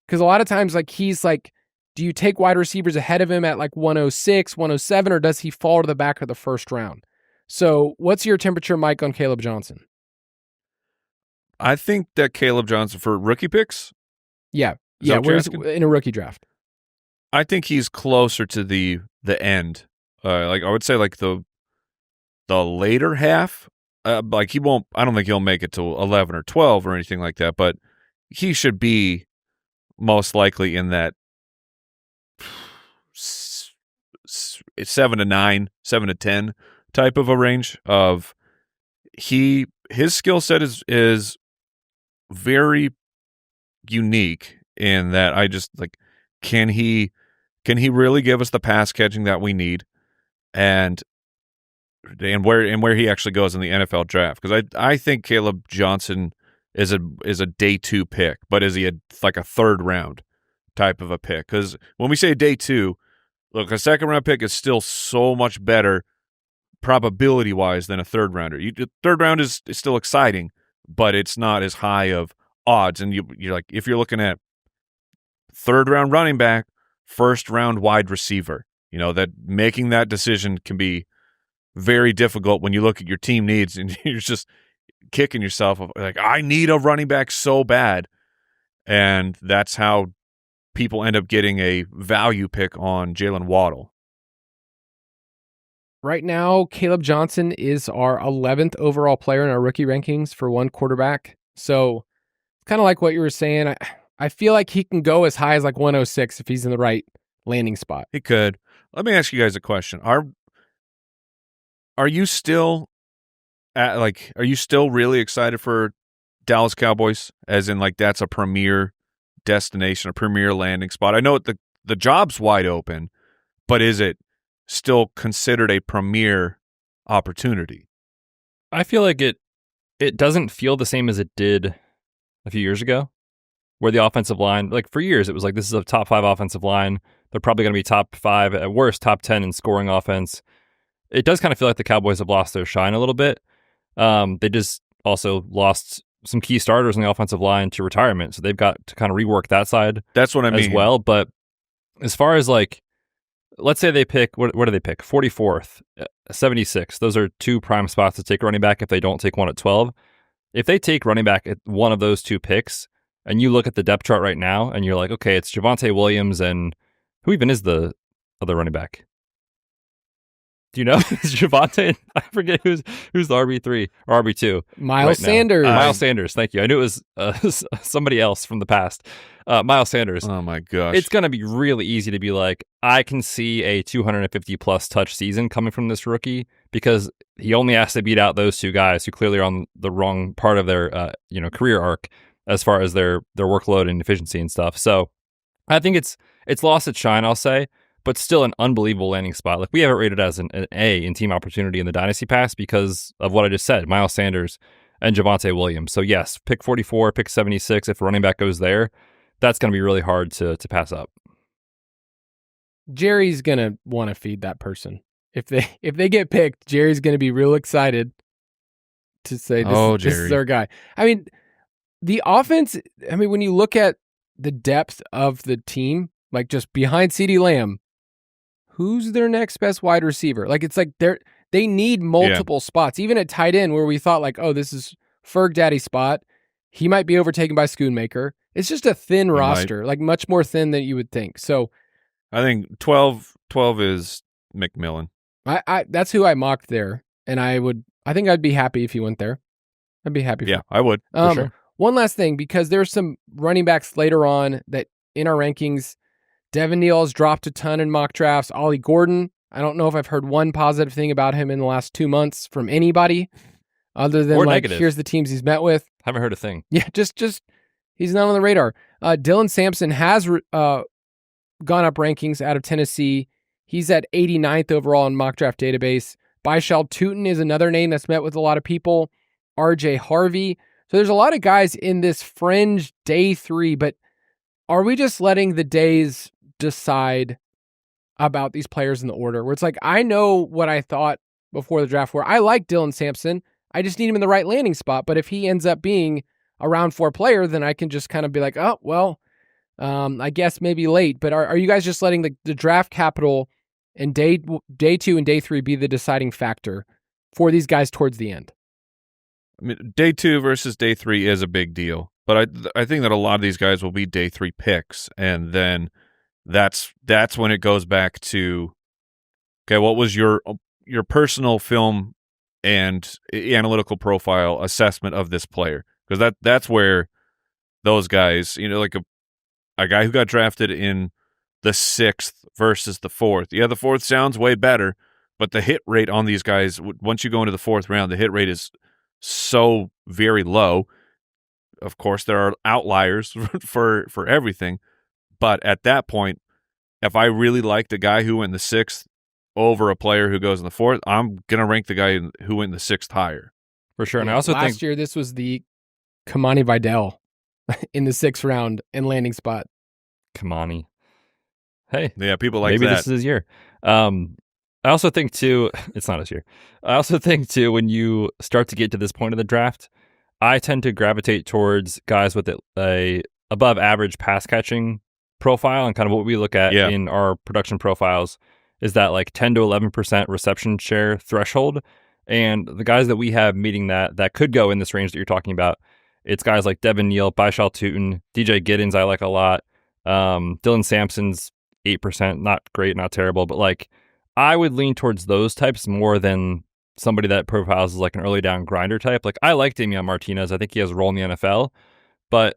Because a lot of times, like, he's like, do you take wide receivers ahead of him at like 106, 107, or does he fall to the back of the first round? So what's your temperature, Mike, on Caleb Johnson? I think that Caleb Johnson, for rookie picks? Yeah. Yeah, where's in a rookie draft? I think he's closer to the end. Like, I would say like the later half. Like, he won't. I don't think he'll make it to 11 or 12 or anything like that. But he should be most likely in that 7 to 9, 7 to 10 type of a range. Of his skill set is very unique in that I just like, can he really give us the pass catching that we need, and where he actually goes in the NFL draft? Because I think Caleb Johnson is a day 2 pick, but is he like a third round type of a pick? Because when we say day 2, look, a second round pick is still so much better probability wise than a third rounder. Third round is still exciting, but it's not as high of odds. And you're like, if you're looking at third round running back, first round wide receiver, you know, that making that decision can be very difficult when you look at your team needs and you're just kicking yourself like, I need a running back so bad. And that's how people end up getting a value pick on Jalen Waddle. Right now, Caleb Johnson is our 11th overall player in our rookie rankings for one quarterback. So kind of like what you were saying, I feel like he can go as high as like 106 if he's in the right landing spot. He could. Let me ask you guys a question. Are you still really excited for Dallas Cowboys? As in, like, that's a premier destination, a premier landing spot. I know the job's wide open, but is it still considered a premier opportunity? I feel like it doesn't feel the same as it did a few years ago, where the offensive line, like, for years, it was like, this is a top 5 offensive line. They're probably going to be top 5, at worst, top 10 in scoring offense. It does kind of feel like the Cowboys have lost their shine a little bit. They just also lost some key starters on the offensive line to retirement, so they've got to kind of rework that side. That's what I mean as well. But as far as like, let's say they pick, what do they pick? 44th, 76. Those are 2 prime spots to take running back if they don't take one at 12. If they take running back at one of those 2 picks, and you look at the depth chart right now, and you're like, okay, it's Javonte Williams, and who even is the other running back? Do you know? Is Javonte? I forget who's the RB3 or RB2. Miles Sanders. Miles Sanders. Thank you. I knew it was somebody else from the past. Miles Sanders. Oh my gosh. It's going to be really easy to be like, I can see a 250 plus touch season coming from this rookie because he only has to beat out those 2 guys who clearly are on the wrong part of their career arc as far as their workload and efficiency and stuff. So I think it's lost its shine, I'll say, but still an unbelievable landing spot. Like, we have it rated as an A in team opportunity in the Dynasty Pass because of what I just said, Miles Sanders and Javonte Williams. So yes, pick 44, pick 76. If a running back goes there, that's going to be really hard to pass up. Jerry's going to want to feed that person. If they get picked, Jerry's going to be real excited to say, this is our guy. I mean, the offense, when you look at the depth of the team, like just behind CeeDee Lamb, who's their next best wide receiver? Like, it's like they need multiple spots. Even at tight end, where we thought like, oh, this is Ferg Daddy's spot, he might be overtaken by Schoonmaker. It's just a thin roster, like much more thin than you would think. So I think 12 is McMillan. I that's who I mocked there, and I think I'd be happy if he went there. I'd be happy. Yeah, I would. For sure. One last thing, because there's some running backs later on that in our rankings, Devin Neal has dropped a ton in mock drafts. Ollie Gordon, I don't know if I've heard one positive thing about him in the last 2 months from anybody other than or like, negative. Here's the teams he's met with. Haven't heard a thing. Yeah, just he's not on the radar. Dylan Sampson has gone up rankings out of Tennessee. He's at 89th overall in mock draft database. Baishal Tootin is another name that's met with a lot of people. RJ Harvey. So there's a lot of guys in this fringe day 3, but are we just letting the days decide about these players in the order? Where it's like, I know what I thought before the draft, where I like Dylan Sampson. I just need him in the right landing spot. But if he ends up being a round 4 player, then I can just kind of be like, oh, well, I guess maybe late. But are you guys just letting the draft capital and day 2 and day 3 be the deciding factor for these guys towards the end? I mean, day 2 versus day 3 is a big deal. But I think that a lot of these guys will be day 3 picks, and then that's when it goes back to, okay, what was your personal film and analytical profile assessment of this player? Because that's where those guys, like a guy who got drafted in the 6th versus the 4th. Yeah, the 4th sounds way better, but the hit rate on these guys, once you go into the 4th round, the hit rate is so very low. Of course, there are outliers for everything, but at that point, if I really like the guy who went in the 6th over a player who goes in the 4th, I'm gonna rank the guy who went in the 6th higher, for sure. And I also think last year this was the Kamani Vidal in the 6th round and landing spot. Kamani, hey, yeah, people like maybe that. This is his year. I also think too, it's not his year. I also think too, when you start to get to this point of the draft, I tend to gravitate towards guys with a above average pass catching profile, and kind of what we look at in our production profiles is that like 10 to 11% reception share threshold. And the guys that we have meeting that could go in this range that you're talking about, it's guys like Devin Neal, Baishal Tootin, DJ Giddens I like a lot. Dylan Sampson's 8%, not great, not terrible, but like I would lean towards those types more than somebody that profiles as like an early down grinder type. Like I like Damian Martinez. I think he has a role in the NFL, but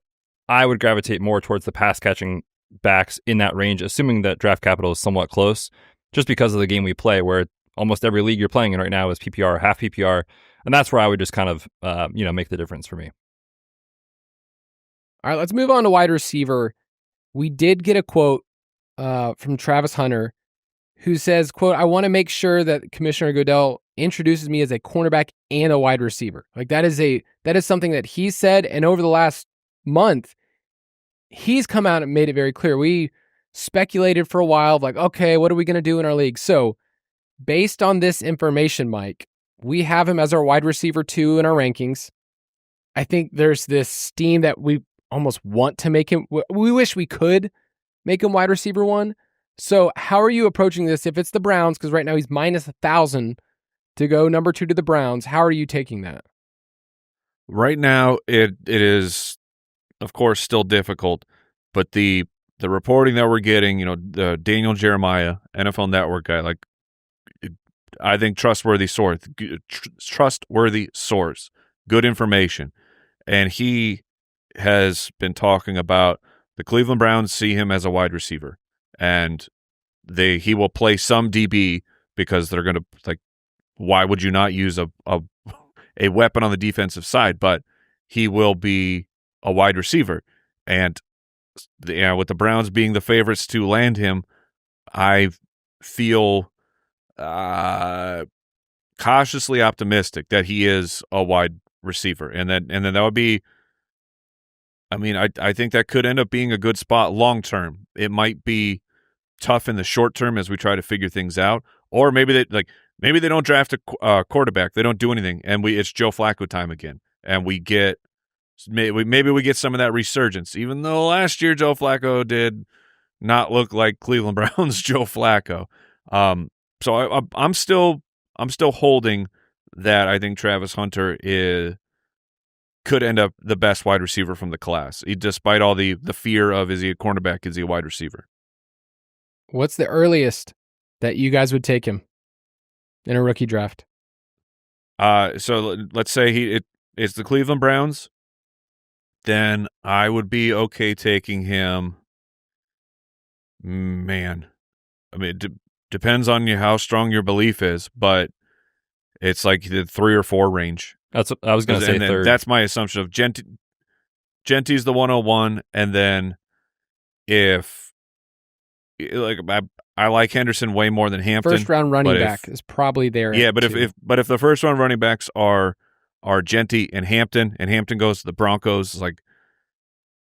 I would gravitate more towards the pass catching backs in that range, assuming that draft capital is somewhat close, just because of the game we play, where almost every league you're playing in right now is PPR, half PPR. And that's where I would just kind of, make the difference for me. All right, let's move on to wide receiver. We did get a quote from Travis Hunter, who says, quote, "I want to make sure that Commissioner Goodell introduces me as a cornerback and a wide receiver." Like that is something that he said. And over the last month, he's come out and made it very clear. We speculated for a while of like, okay, what are we going to do in our league? So based on this information, Mike, we have him as our wide receiver 2 in our rankings. I think there's this steam that we almost want to make him. We wish we could make him wide receiver 1. So how are you approaching this? If it's the Browns, because right now he's minus 1,000 to go number 2 to the Browns, how are you taking that? Right now, it is, of course, still difficult, but the reporting that we're getting, the Daniel Jeremiah, NFL Network guy, like, I think trustworthy source, good information, and he has been talking about the Cleveland Browns see him as a wide receiver, and he will play some DB because they're going to, like, why would you not use a weapon on the defensive side? But he will be a wide receiver, and with the Browns being the favorites to land him, I feel cautiously optimistic that he is a wide receiver, and then that would be. I mean, I think that could end up being a good spot long term. It might be tough in the short term as we try to figure things out, or maybe they don't draft a quarterback, they don't do anything, and it's Joe Flacco time again, and we get maybe we get some of that resurgence. Even though last year Joe Flacco did not look like Cleveland Browns Joe Flacco, so I'm still holding that. I think Travis Hunter could end up the best wide receiver from the class, despite all the fear of, is he a cornerback, is he a wide receiver? What's the earliest that you guys would take him in a rookie draft? So let's say it's the Cleveland Browns, then I would be okay taking him. Man, I mean, it depends on how strong your belief is, but it's like the 3 or 4 range. That's what I was going to say. Third. That's my assumption of Genty's the 101, and then if I like Henderson way more than Hampton. First round running back is probably there. Yeah, but if the first round running backs are Genty and Hampton goes to the Broncos, like,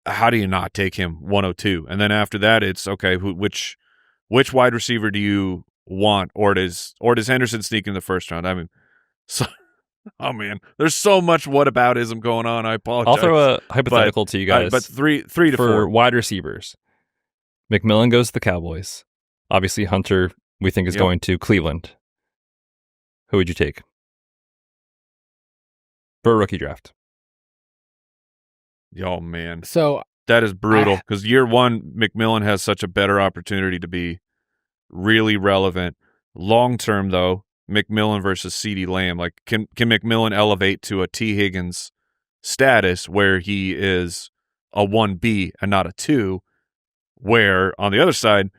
how do you not take him 102? And then after that, it's okay. Which wide receiver do you want, or does Henderson sneak in the first round? I mean, oh man, there's so much whataboutism going on. I apologize. I'll throw a hypothetical to you guys. But three to for 4 wide receivers. McMillan goes to the Cowboys. Obviously, Hunter we think is going to Cleveland. Who would you take for a rookie draft? Oh man, so that is brutal because year one, McMillan has such a better opportunity to be really relevant. Long term, though, McMillan versus CeeDee Lamb. Like, can McMillan elevate to a T. Higgins status where he is a 1B and not a 2? Where on the other side,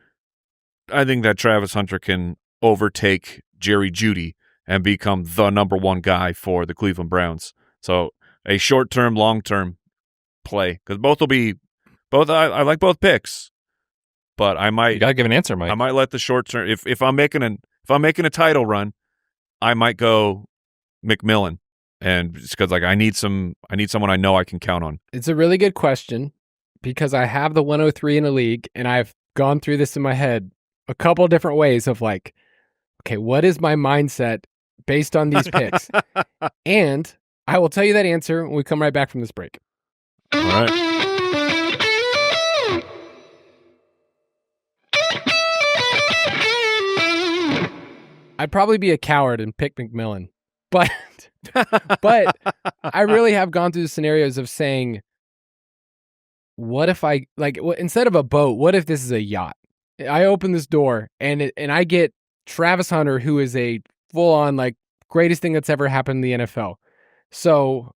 I think that Travis Hunter can overtake Jerry Jeudy and become the number 1 guy for the Cleveland Browns. So a short term, long term play, because both will be both. I like both picks, but I might. You gotta give an answer, Mike. I might let the short term. If I'm making a title run, I might go McMillan, and it's because I need someone I know I can count on. It's a really good question because I have the 103 in a league, and I've gone through this in my head a couple of different ways of like, okay, what is my mindset based on these picks? And I will tell you that answer when we come right back from this break. All right. I'd probably be a coward and pick McMillan, but I really have gone through the scenarios of saying, what if I instead of a boat, what if this is a yacht? I open this door and I get Travis Hunter, who is a full on like greatest thing that's ever happened in the NFL. So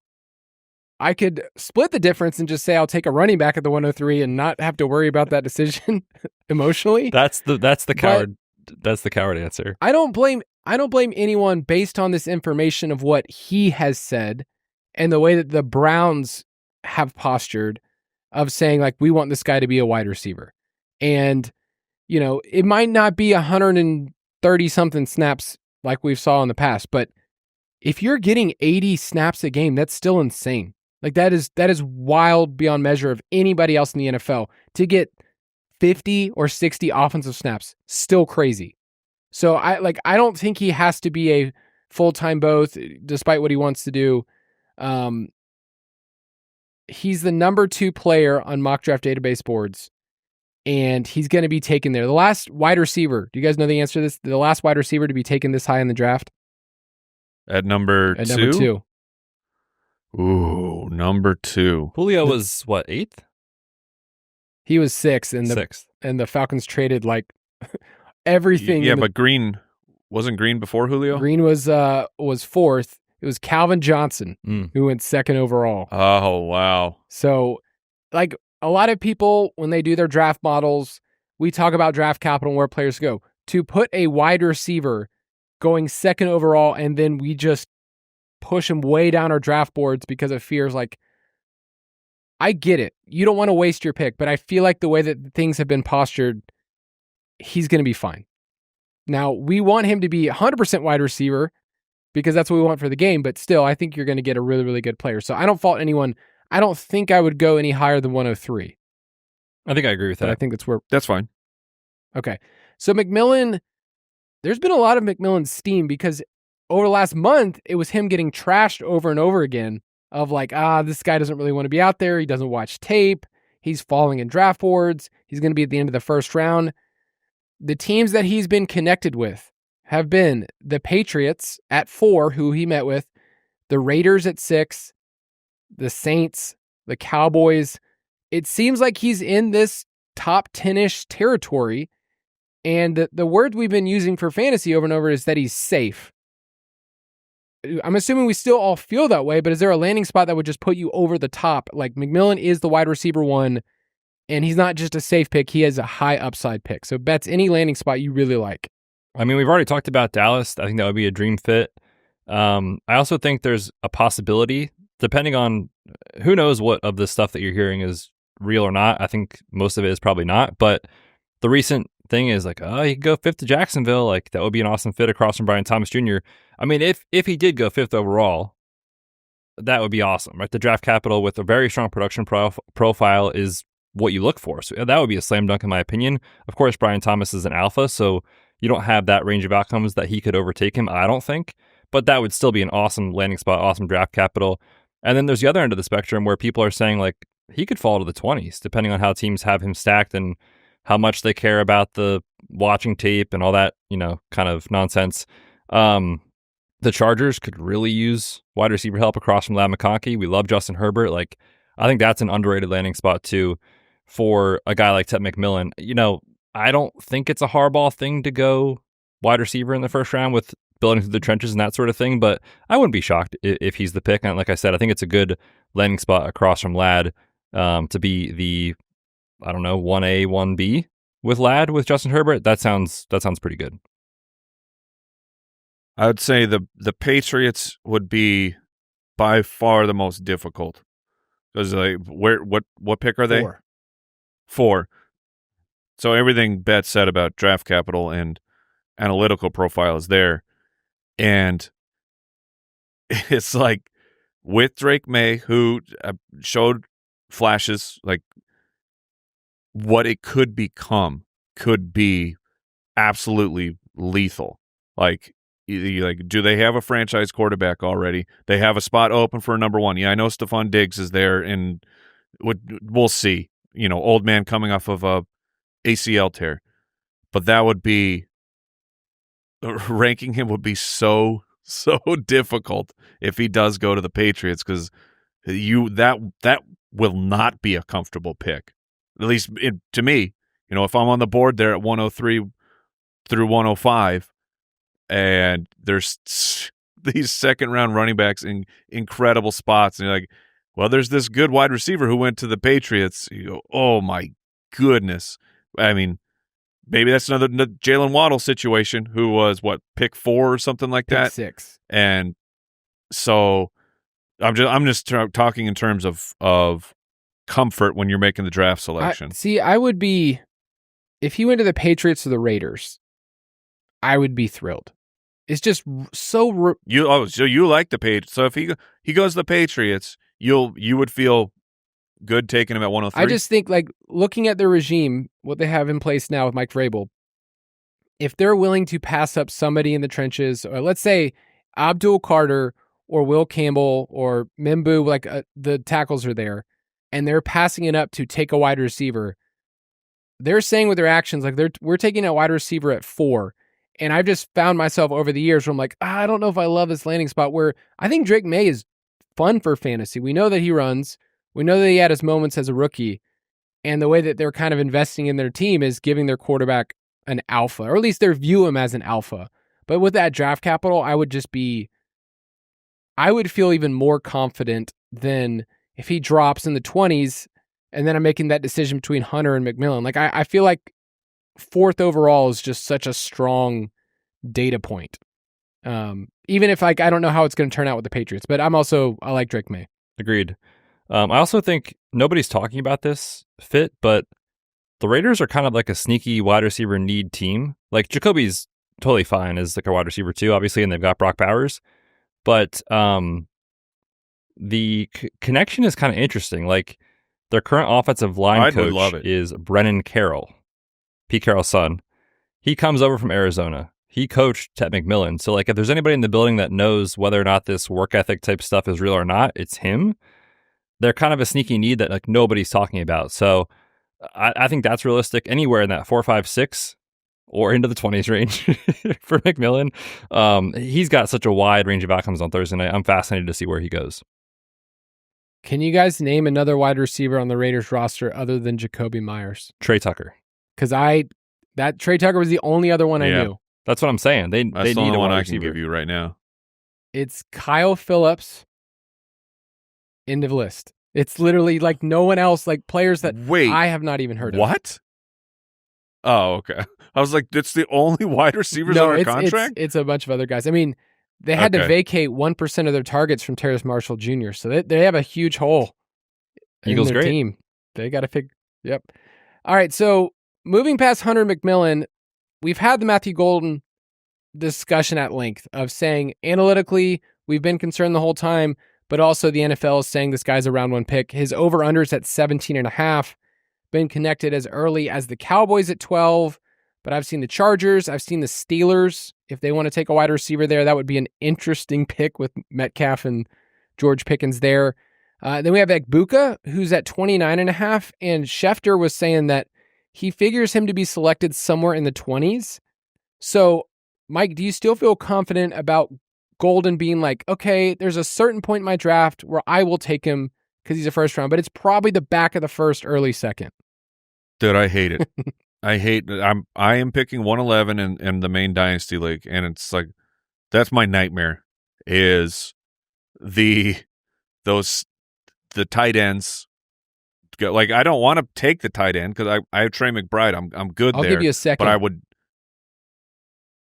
I could split the difference and just say I'll take a running back at the 103 and not have to worry about that decision emotionally. That's the coward. That's the coward answer. I don't blame anyone based on this information of what he has said and the way that the Browns have postured of saying like, we want this guy to be a wide receiver. And, you know, it might not be 130 something snaps like we've saw in the past, but if you're getting 80 snaps a game, that's still insane. Like that is wild beyond measure of anybody else in the NFL to get 50 or 60 offensive snaps. Still crazy. So I don't think he has to be a full-time both, despite what he wants to do. He's the number 2 player on mock draft database boards, and he's going to be taken there. The last wide receiver, do you guys know the answer to this? The last wide receiver to be taken this high in the draft? At number 2? Number 2. Ooh, number 2. Julio was what, 8th? He was 6th, and 6th. And the Falcons traded like everything. Yeah, but Green wasn't Green before Julio? Green was 4th. It was Calvin Johnson who went 2nd overall. Oh, wow. So, like a lot of people, when they do their draft models, we talk about draft capital and where players go. To put a wide receiver going 2nd overall, and then we just push him way down our draft boards because of fears, like, I get it. You don't want to waste your pick, but I feel like the way that things have been postured, he's going to be fine. Now, we want him to be 100% wide receiver because that's what we want for the game, but still, I think you're going to get a really, really good player. So I don't fault anyone. I don't think I would go any higher than 103. I think I agree with that. But I think that's where... That's fine. Okay. So McMillan, there's been a lot of McMillan steam because over the last month, it was him getting trashed over and over again of like, this guy doesn't really want to be out there. He doesn't watch tape. He's falling in draft boards. He's going to be at the end of the first round. The teams that he's been connected with have been the Patriots at 4, who he met with, the Raiders at 6, the Saints, the Cowboys. It seems like he's in this top 10-ish territory. And the word we've been using for fantasy over and over is that he's safe. I'm assuming we still all feel that way, but is there a landing spot that would just put you over the top? Like McMillan is the wide receiver 1, and he's not just a safe pick. He has a high upside pick. So Betz, any landing spot you really like? I mean, we've already talked about Dallas. I think that would be a dream fit. I also think there's a possibility, depending on who knows what of the stuff that you're hearing is real or not. I think most of it is probably not, but the recent thing is like, he could go 5th to Jacksonville. Like that would be an awesome fit across from Brian Thomas Jr. I mean, if he did go 5th overall, that would be awesome, right? The draft capital with a very strong production profile is what you look for. So that would be a slam dunk in my opinion. Of course, Brian Thomas is an alpha, so you don't have that range of outcomes that he could overtake him, I don't think. But that would still be an awesome landing spot, awesome draft capital. And then there's the other end of the spectrum where people are saying like he could fall to the 20s, depending on how teams have him stacked and how much they care about the watching tape and all that, kind of nonsense. The Chargers could really use wide receiver help across from Ladd McConkey. We love Justin Herbert. Like, I think that's an underrated landing spot too for a guy like Ted McMillan. I don't think it's a hardball thing to go wide receiver in the first round with building through the trenches and that sort of thing, but I wouldn't be shocked if he's the pick. And like I said, I think it's a good landing spot across from Ladd to be the, 1A, 1B with Ladd with Justin Herbert. That sounds pretty good. I would say the Patriots would be by far the most difficult because what pick are they? 4. So everything Betz said about draft capital and analytical profile is there, and it's like with Drake May, who showed flashes like what it could become, could be absolutely lethal. Like do they have a franchise quarterback already? They have a spot open for a number 1. Yeah, I know Stephon Diggs is there, and we'll see. Old man coming off of a ACL tear. But that would be ranking him would be so difficult if he does go to the Patriots, because that will not be a comfortable pick. At least to me, if I'm on the board there at 103 through 105, and there's these second-round running backs in incredible spots, and you're like, well, there's this good wide receiver who went to the Patriots. You go, oh my goodness. I mean, maybe that's another Jalen Waddle situation, who was pick 4 or something like that. Pick 6. And so I'm just talking in terms of comfort when you're making the draft selection. I would be, if he went to the Patriots or the Raiders, I would be thrilled. It's just so so you like the Patriots. So if he goes to the Patriots, you would feel good taking him at 103? I just think, like, looking at their regime, what they have in place now with Mike Vrabel, if they're willing to pass up somebody in the trenches, or let's say Abdul Carter or Will Campbell or Mimbu, like the tackles are there, and they're passing it up to take a wide receiver, they're saying with their actions, like, we're taking a wide receiver at 4. And I've just found myself over the years where I'm like, I don't know if I love this landing spot, where I think Drake May is fun for fantasy. We know that he runs. We know that he had his moments as a rookie. And the way that they're kind of investing in their team is giving their quarterback an alpha, or at least they view him as an alpha. But with that draft capital, I would feel even more confident than if he drops in the 20s and then I'm making that decision between Hunter and McMillan. Like, I feel like 4th overall is just such a strong data point. Even if, like, I don't know how it's going to turn out with the Patriots, but I like Drake May. Agreed. I also think nobody's talking about this fit, but the Raiders are kind of like a sneaky wide receiver need team. Like, Jacoby's totally fine as like a wide receiver too, obviously, and they've got Brock Bowers, but the connection is kind of interesting. Like, their current offensive line coach is Brennan Carroll, Pete Carroll's son. He comes over from Arizona. He coached at McMillan. So, like, if there's anybody in the building that knows whether or not this work ethic type stuff is real or not, it's him. They're kind of a sneaky need that, like, nobody's talking about. So I think that's realistic anywhere in that 4, 5, 6 or into the 20s range for McMillan. He's got such a wide range of outcomes on Thursday night. I'm fascinated to see where he goes. Can you guys name another wide receiver on the Raiders roster other than Jacoby Myers? Trey Tucker. Because Trey Tucker was the only other one I knew. That's what I'm saying. They That's need the only a one wide I receiver. can give you right now. It's Kyle Phillips. End of list. It's literally like no one else, like players that I have not even heard of. What? Oh, okay. I was like, that's the only wide receivers under contract? It's a bunch of other guys. I mean, they had to vacate 1% of their targets from Terrace Marshall Jr., so they have a huge hole Eagles in their team. They got to figure. Yep. All right, so moving past Hunter McMillan, we've had the Matthew Golden discussion at length of saying analytically we've been concerned the whole time, but also the NFL is saying this guy's a round 1 pick. His over-under's at 17.5, been connected as early as the Cowboys at 12, but I've seen the Chargers, I've seen the Steelers. If they want to take a wide receiver there, that would be an interesting pick with Metcalf and George Pickens there. Then we have Ekbuka, who's at 29.5, and Schefter was saying that he figures him to be selected somewhere in the 20s. So, Mike, do you still feel confident about Golden being like, okay, there's a certain point in my draft where I will take him because he's a first round, but it's probably the back of the first, early second? Dude, I hate it. I am picking 111 in the main Dynasty League, and it's like, that's my nightmare, is the tight ends. Like, I don't want to take the tight end because I have Trey McBride. I'm good there. I'll give you a second. But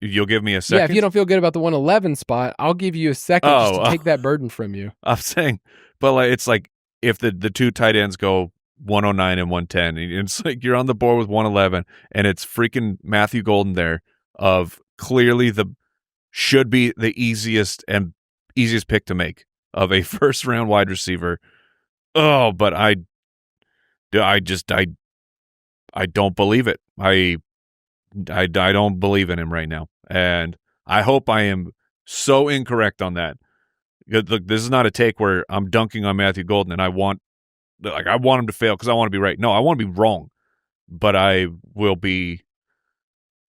you'll give me a second? Yeah, if you don't feel good about the 111 spot, I'll give you a second just to take that burden from you. I'm saying, but like, it's like if the two tight ends go 109 and 110, and it's like you're on the board with 111, and it's freaking Matthew Golden there, of clearly should be the easiest pick to make of a first round wide receiver. Oh, but I don't believe it. I don't believe in him right now, and I hope I am so incorrect on that. Look, this is not a take where I'm dunking on Matthew Golden, and I want him to fail because I want to be right. No, I want to be wrong, but I will be.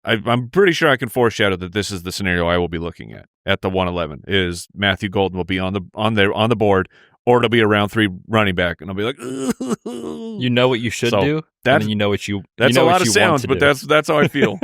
I'm pretty sure I can foreshadow that this is the scenario I will be looking at the 111. Is Matthew Golden will be on the board, or it'll be a round 3 running back, and I'll be like, you know what you should do, and then you know what you. That's you know a lot what of you sounds, want but to do. that's how I feel.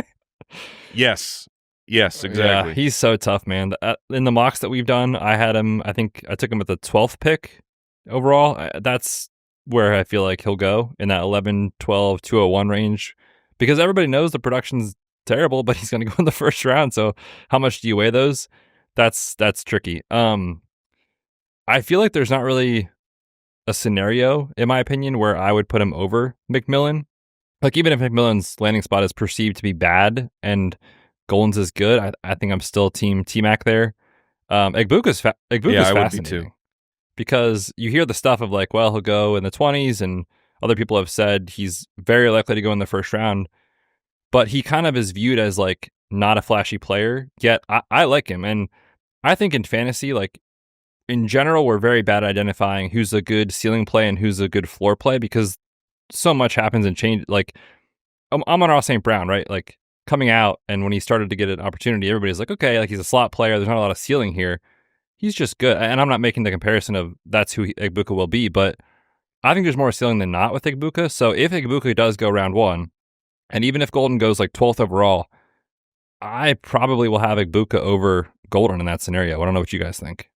Yes, exactly. Yeah, he's so tough, man. In the mocks that we've done, I had him. I think I took him at the 12th pick overall. That's where I feel like he'll go, in that 11, 12, 201 range, because everybody knows the production's terrible, but he's going to go in the first round. So how much do you weigh those? That's tricky. I feel like there's not really a scenario, in my opinion, where I would put him over McMillan. Like, even if McMillan's landing spot is perceived to be bad and Golden's is good, I think I'm still team T-Mac there. Ekbuka's fascinating. I would be too. because you hear the stuff of like, well, he'll go in the 20s, and other people have said he's very likely to go in the first round, but he kind of is viewed as like not a flashy player, yet I like him. And I think in fantasy, like in general, we're very bad at identifying who's a good ceiling play and who's a good floor play because so much happens and change. Like Amon-Ra St. Brown, right? Like coming out, and when he started to get an opportunity, everybody's like, okay, like he's a slot player. There's not a lot of ceiling here. He's just good. And I'm not making the comparison of that's who Egbuka will be, but I think there's more ceiling than not with Egbuka. So if Egbuka does go round 1, and even if Golden goes like 12th overall, I probably will have Egbuka over Golden in that scenario. I don't know what you guys think.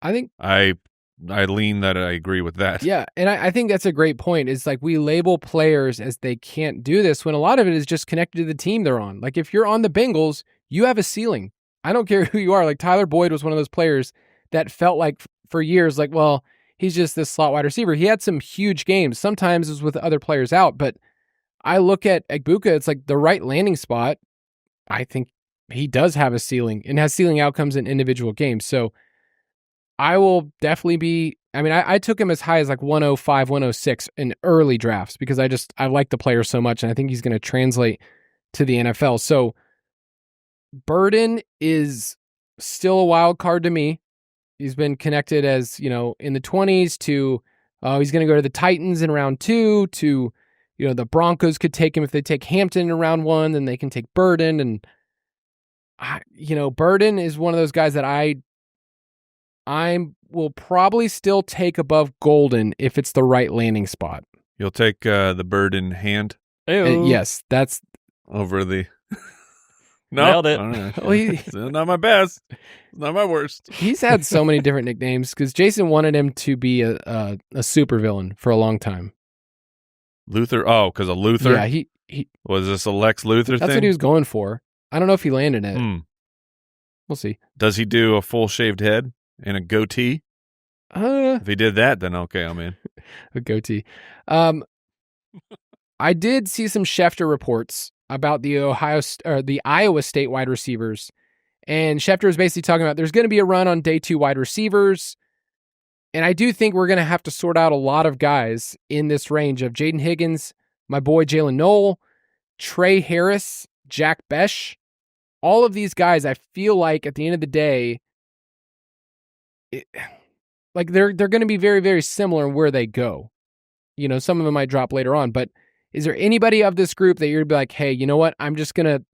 I think I lean that I agree with that. Yeah, and I think that's a great point. It's like we label players as they can't do this when a lot of it is just connected to the team they're on. Like if you're on the Bengals, you have a ceiling. I don't care who you are. Like Tyler Boyd was one of those players that felt like for years, like, well, he's just this slot wide receiver. He had some huge games. Sometimes it was with other players out, but I look at Egbuka, it's like the right landing spot. I think he does have a ceiling and has ceiling outcomes in individual games. So I will definitely be, I took him as high as like 105, 106 in early drafts because I like the player so much and I think he's going to translate to the NFL. So Burden is still a wild card to me. He's been connected as, in the 20s to, he's going to go to the Titans in round 2 to, the Broncos could take him if they take Hampton in round 1, then they can take Burden. And, Burden is one of those guys that I will probably still take above Golden if it's the right landing spot. You'll take the bird in hand? Yes, that's... Over the... No, nailed it. Well, it's not my best. It's not my worst. He's had so many different nicknames because Jason wanted him to be a supervillain for a long time. Luther? Oh, because of Luther? Yeah, he Was this a Lex Luthor thing? That's what he was going for. I don't know if he landed it. We'll see. Does he do a full shaved head and a goatee? If he did that, then okay, I'm in. A goatee. I did see some Schefter reports about the Iowa State wide receivers, and Schefter was basically talking about there's going to be a run on day 2 wide receivers, and I do think we're going to have to sort out a lot of guys in this range of Jaden Higgins, my boy Jalen Noel, Trey Harris, Jack Besh. All of these guys, I feel like at the end of the day, they're going to be very, very similar in where they go. Some of them might drop later on, but is there anybody of this group that you're going to be like, hey, you know what? I'm just going to,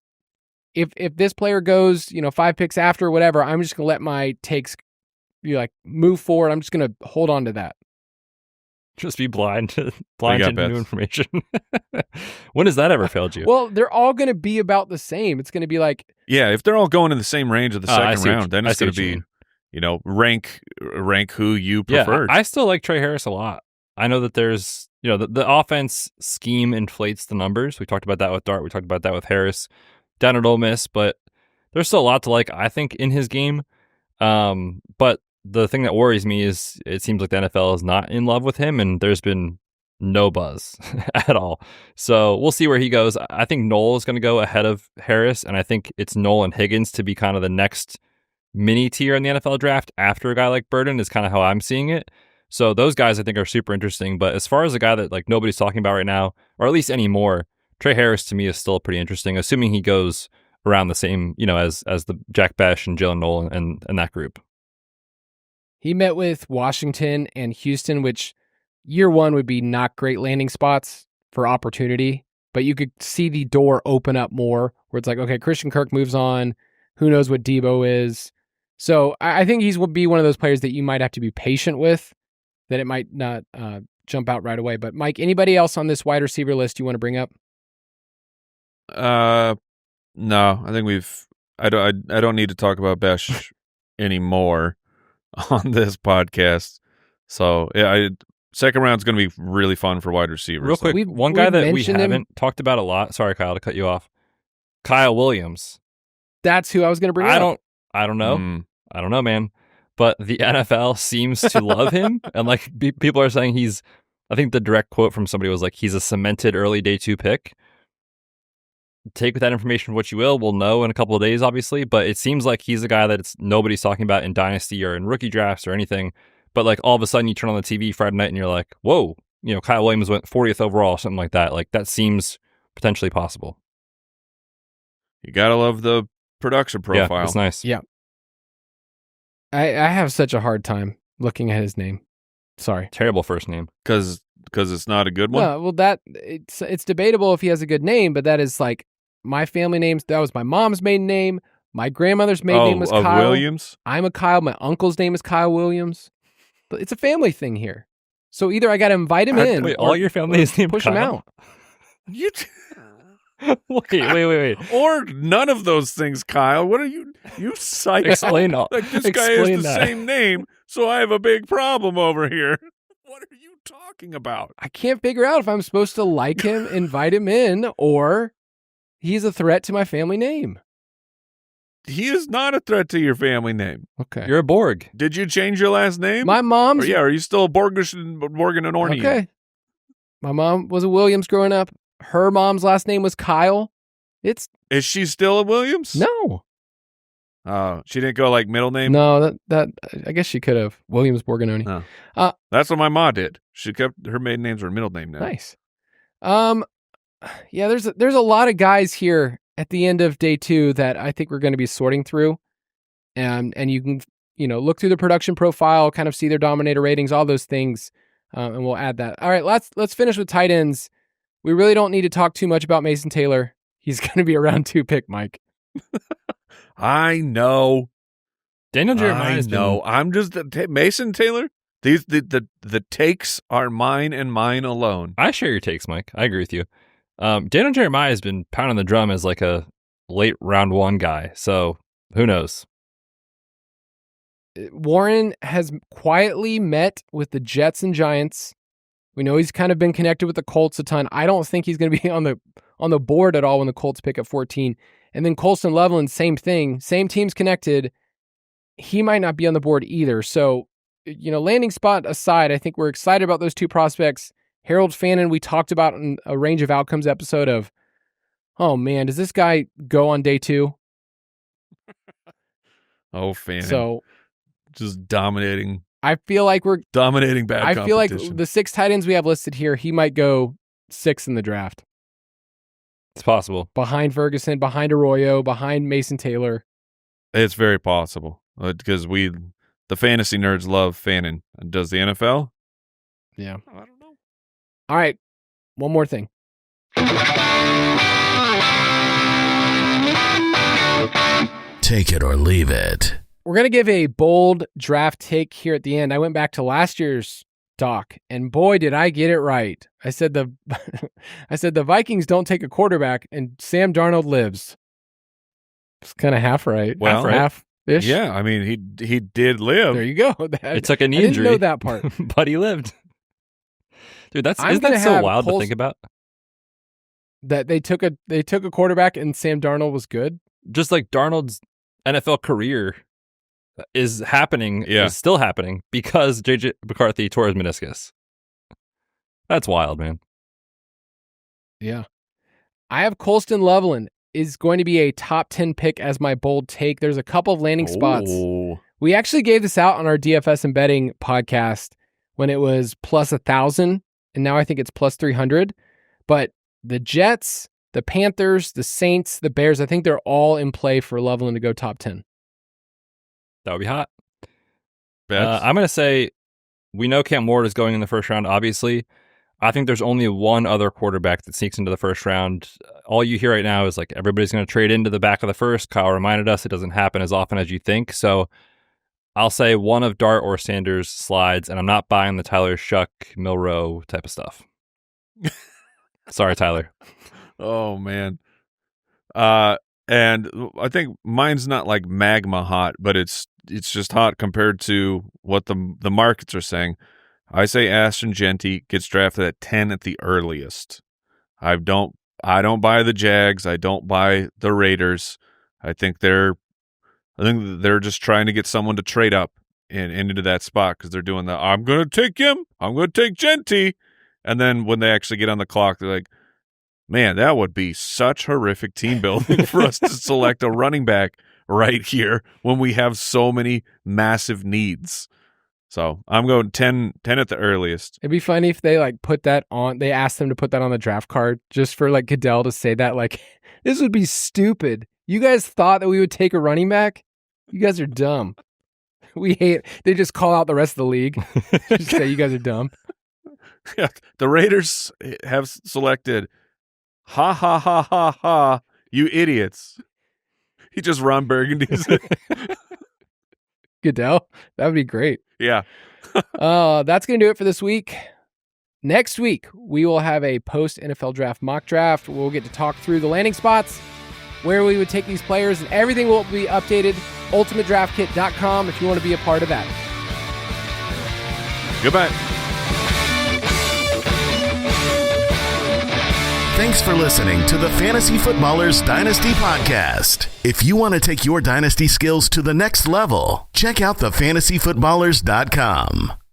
if this player goes, 5 picks after, whatever, I'm just going to let my takes move forward. I'm just going to hold on to that. Just be blind to new information. When has that ever failed you? Well, they're all going to be about the same. It's going to be like... Yeah, if they're all going in the same range of the second round, then it's going to be, rank who you preferred. Yeah, I still like Trey Harris a lot. I know that there's, the offense scheme inflates the numbers. We talked about that with Dart. We talked about that with Harris down at Ole Miss, but there's still a lot to like, I think, in his game. But the thing that worries me is it seems like the NFL is not in love with him, and there's been no buzz at all. So we'll see where he goes. I think Noel is going to go ahead of Harris, and I think it's Noel and Higgins to be kind of the next mini tier in the NFL draft after a guy like Burden is kind of how I'm seeing it. So those guys I think are super interesting. But as far as a guy that like nobody's talking about right now, or at least anymore, Trey Harris to me is still pretty interesting, assuming he goes around the same, as the Jack Besh and Jalen Noel and that group. He met with Washington and Houston, which year 1 would be not great landing spots for opportunity, but you could see the door open up more where it's like, okay, Christian Kirk moves on. Who knows what Debo is? So I think he's will be one of those players that you might have to be patient with, that it might not jump out right away. But Mike, anybody else on this wide receiver list you want to bring up? No, I think I don't need to talk about Besh anymore on this podcast. So yeah, second round's going to be really fun for wide receivers. Real quick, one guy that we haven't talked about a lot. Sorry, Kyle, to cut you off. Kyle Williams. That's who I was going to bring up. I don't know. I don't know, man. But the NFL seems to love him, and like people are saying I think the direct quote from somebody was like, he's a cemented early day 2 pick. Take with that information what you will. We'll know in a couple of days, obviously, but it seems like he's a guy that nobody's talking about in Dynasty or in rookie drafts or anything. but like all of a sudden you turn on the TV Friday night and you're like, whoa, Kyle Williams went 40th overall, something like that. Like that seems potentially possible. You gotta love the production profile. Yeah, it's nice. Yeah. I have such a hard time looking at his name. Sorry. Terrible first name. Because it's not a good one? No, well, it's debatable if he has a good name, but that is like my family names. That was my mom's maiden name. My grandmother's maiden name was Kyle. Williams? I'm a Kyle. My uncle's name is Kyle Williams. But it's a family thing here. So either I got to invite him in. Wait, all your family is named push Kyle? him out. You wait. Or none of those things, Kyle. What are you psycho? Explain all. Like this guy has the same name, so I have a big problem over here. What are you talking about? I can't figure out if I'm supposed to like him, invite him in, or he's a threat to my family name. He is not a threat to your family name. Okay. You're a Borg. Did you change your last name? My mom's... Are you still a Borgish and Morgan and Orny? Okay. My mom was a Williams growing up. Her mom's last name was Kyle. Is she still a Williams? No. She didn't go like middle name? No, that I guess she could have. Williams Borganoni. Oh. That's what my mom did. She kept her maiden names were middle name now. Nice. Yeah, there's a lot of guys here at the end of day 2 that I think we're going to be sorting through. And you can, look through the production profile, kind of see their dominator ratings, all those things. And we'll add that. All right, let's finish with tight ends. We really don't need to talk too much about Mason Taylor. He's going to be a round 2 pick, Mike. I know. Daniel Jeremiah. I'm just Mason Taylor. These the takes are mine and mine alone. I share your takes, Mike. I agree with you. Daniel Jeremiah has been pounding the drum as like a late round 1 guy. So who knows? Warren has quietly met with the Jets and Giants. We know he's kind of been connected with the Colts a ton. I don't think he's going to be on the board at all when the Colts pick at 14. And then Colston Loveland, same thing. Same teams connected. He might not be on the board either. So, landing spot aside, I think we're excited about those 2 prospects. Harold Fannin, we talked about in a range of outcomes episode of, oh man, does this guy go on day 2? Oh, Fannin. So just dominating. I feel like we're dominating bad I feel like competition. the 6 tight ends we have listed here, he might go 6 in the draft. It's possible. Behind Ferguson, behind Arroyo, behind Mason Taylor. It's very possible because the fantasy nerds love Fannin. Does the NFL? Yeah. I don't know. All right. One more thing. Take it or leave it. We're going to give a bold draft take here at the end. I went back to last year's doc, and boy, did I get it right. I said the Vikings don't take a quarterback, and Sam Darnold lives. It's kind of half right. Well, half-ish. Yeah, I mean, he did live. There you go. It took a knee I didn't injury. know that part. But he lived. Dude, isn't gonna that so have wild to think about? That they took a quarterback and Sam Darnold was good. Just like Darnold's NFL career is happening, is still happening because J.J. McCarthy tore his meniscus. That's wild, man. Yeah. I have Colston Loveland is going to be a top 10 pick as my bold take. There's a couple of landing spots. We actually gave this out on our DFS and betting podcast when it was plus 1,000, and now I think it's plus 300. But the Jets, the Panthers, the Saints, the Bears, I think they're all in play for Loveland to go top 10. That would be hot. Betz? I'm going to say we know Cam Ward is going in the first round, obviously. I think there's only one other quarterback that sneaks into the first round. All you hear right now is like everybody's going to trade into the back of the first. Kyle reminded us it doesn't happen as often as you think. So I'll say one of Dart or Sanders slides, and I'm not buying the Tyler Shuck, Milrow type of stuff. Sorry, Tyler. Oh, man. And I think mine's not like magma hot, but it's just hot compared to what the markets are saying. I say Ashton Genty gets drafted at 10 at the earliest. I don't buy the Jags. I don't buy the Raiders. I think they're just trying to get someone to trade up and into that spot because they're doing the I'm going to take him. I'm going to take Genty. And then when they actually get on the clock, they're like, man, that would be such horrific team building for us to select a running back right here when we have so many massive needs. So I'm going 10 at the earliest. It'd be funny if they like put that on. They asked them to put that on the draft card just for like Goodell to say that. Like, this would be stupid. You guys thought that we would take a running back? You guys are dumb. We hate. They just call out the rest of the league. Just say you guys are dumb. Yeah, the Raiders have selected. Ha ha ha ha ha! You idiots. He just Ron Burgundy's it. Goodell, that would be great. Yeah. That's going to do it for this week. Next week, we will have a post-NFL draft mock draft. We'll get to talk through the landing spots, where we would take these players, and everything will be updated. UltimateDraftKit.com if you want to be a part of that. Goodbye. Thanks for listening to the Fantasy Footballers Dynasty Podcast. If you want to take your dynasty skills to the next level, check out thefantasyfootballers.com.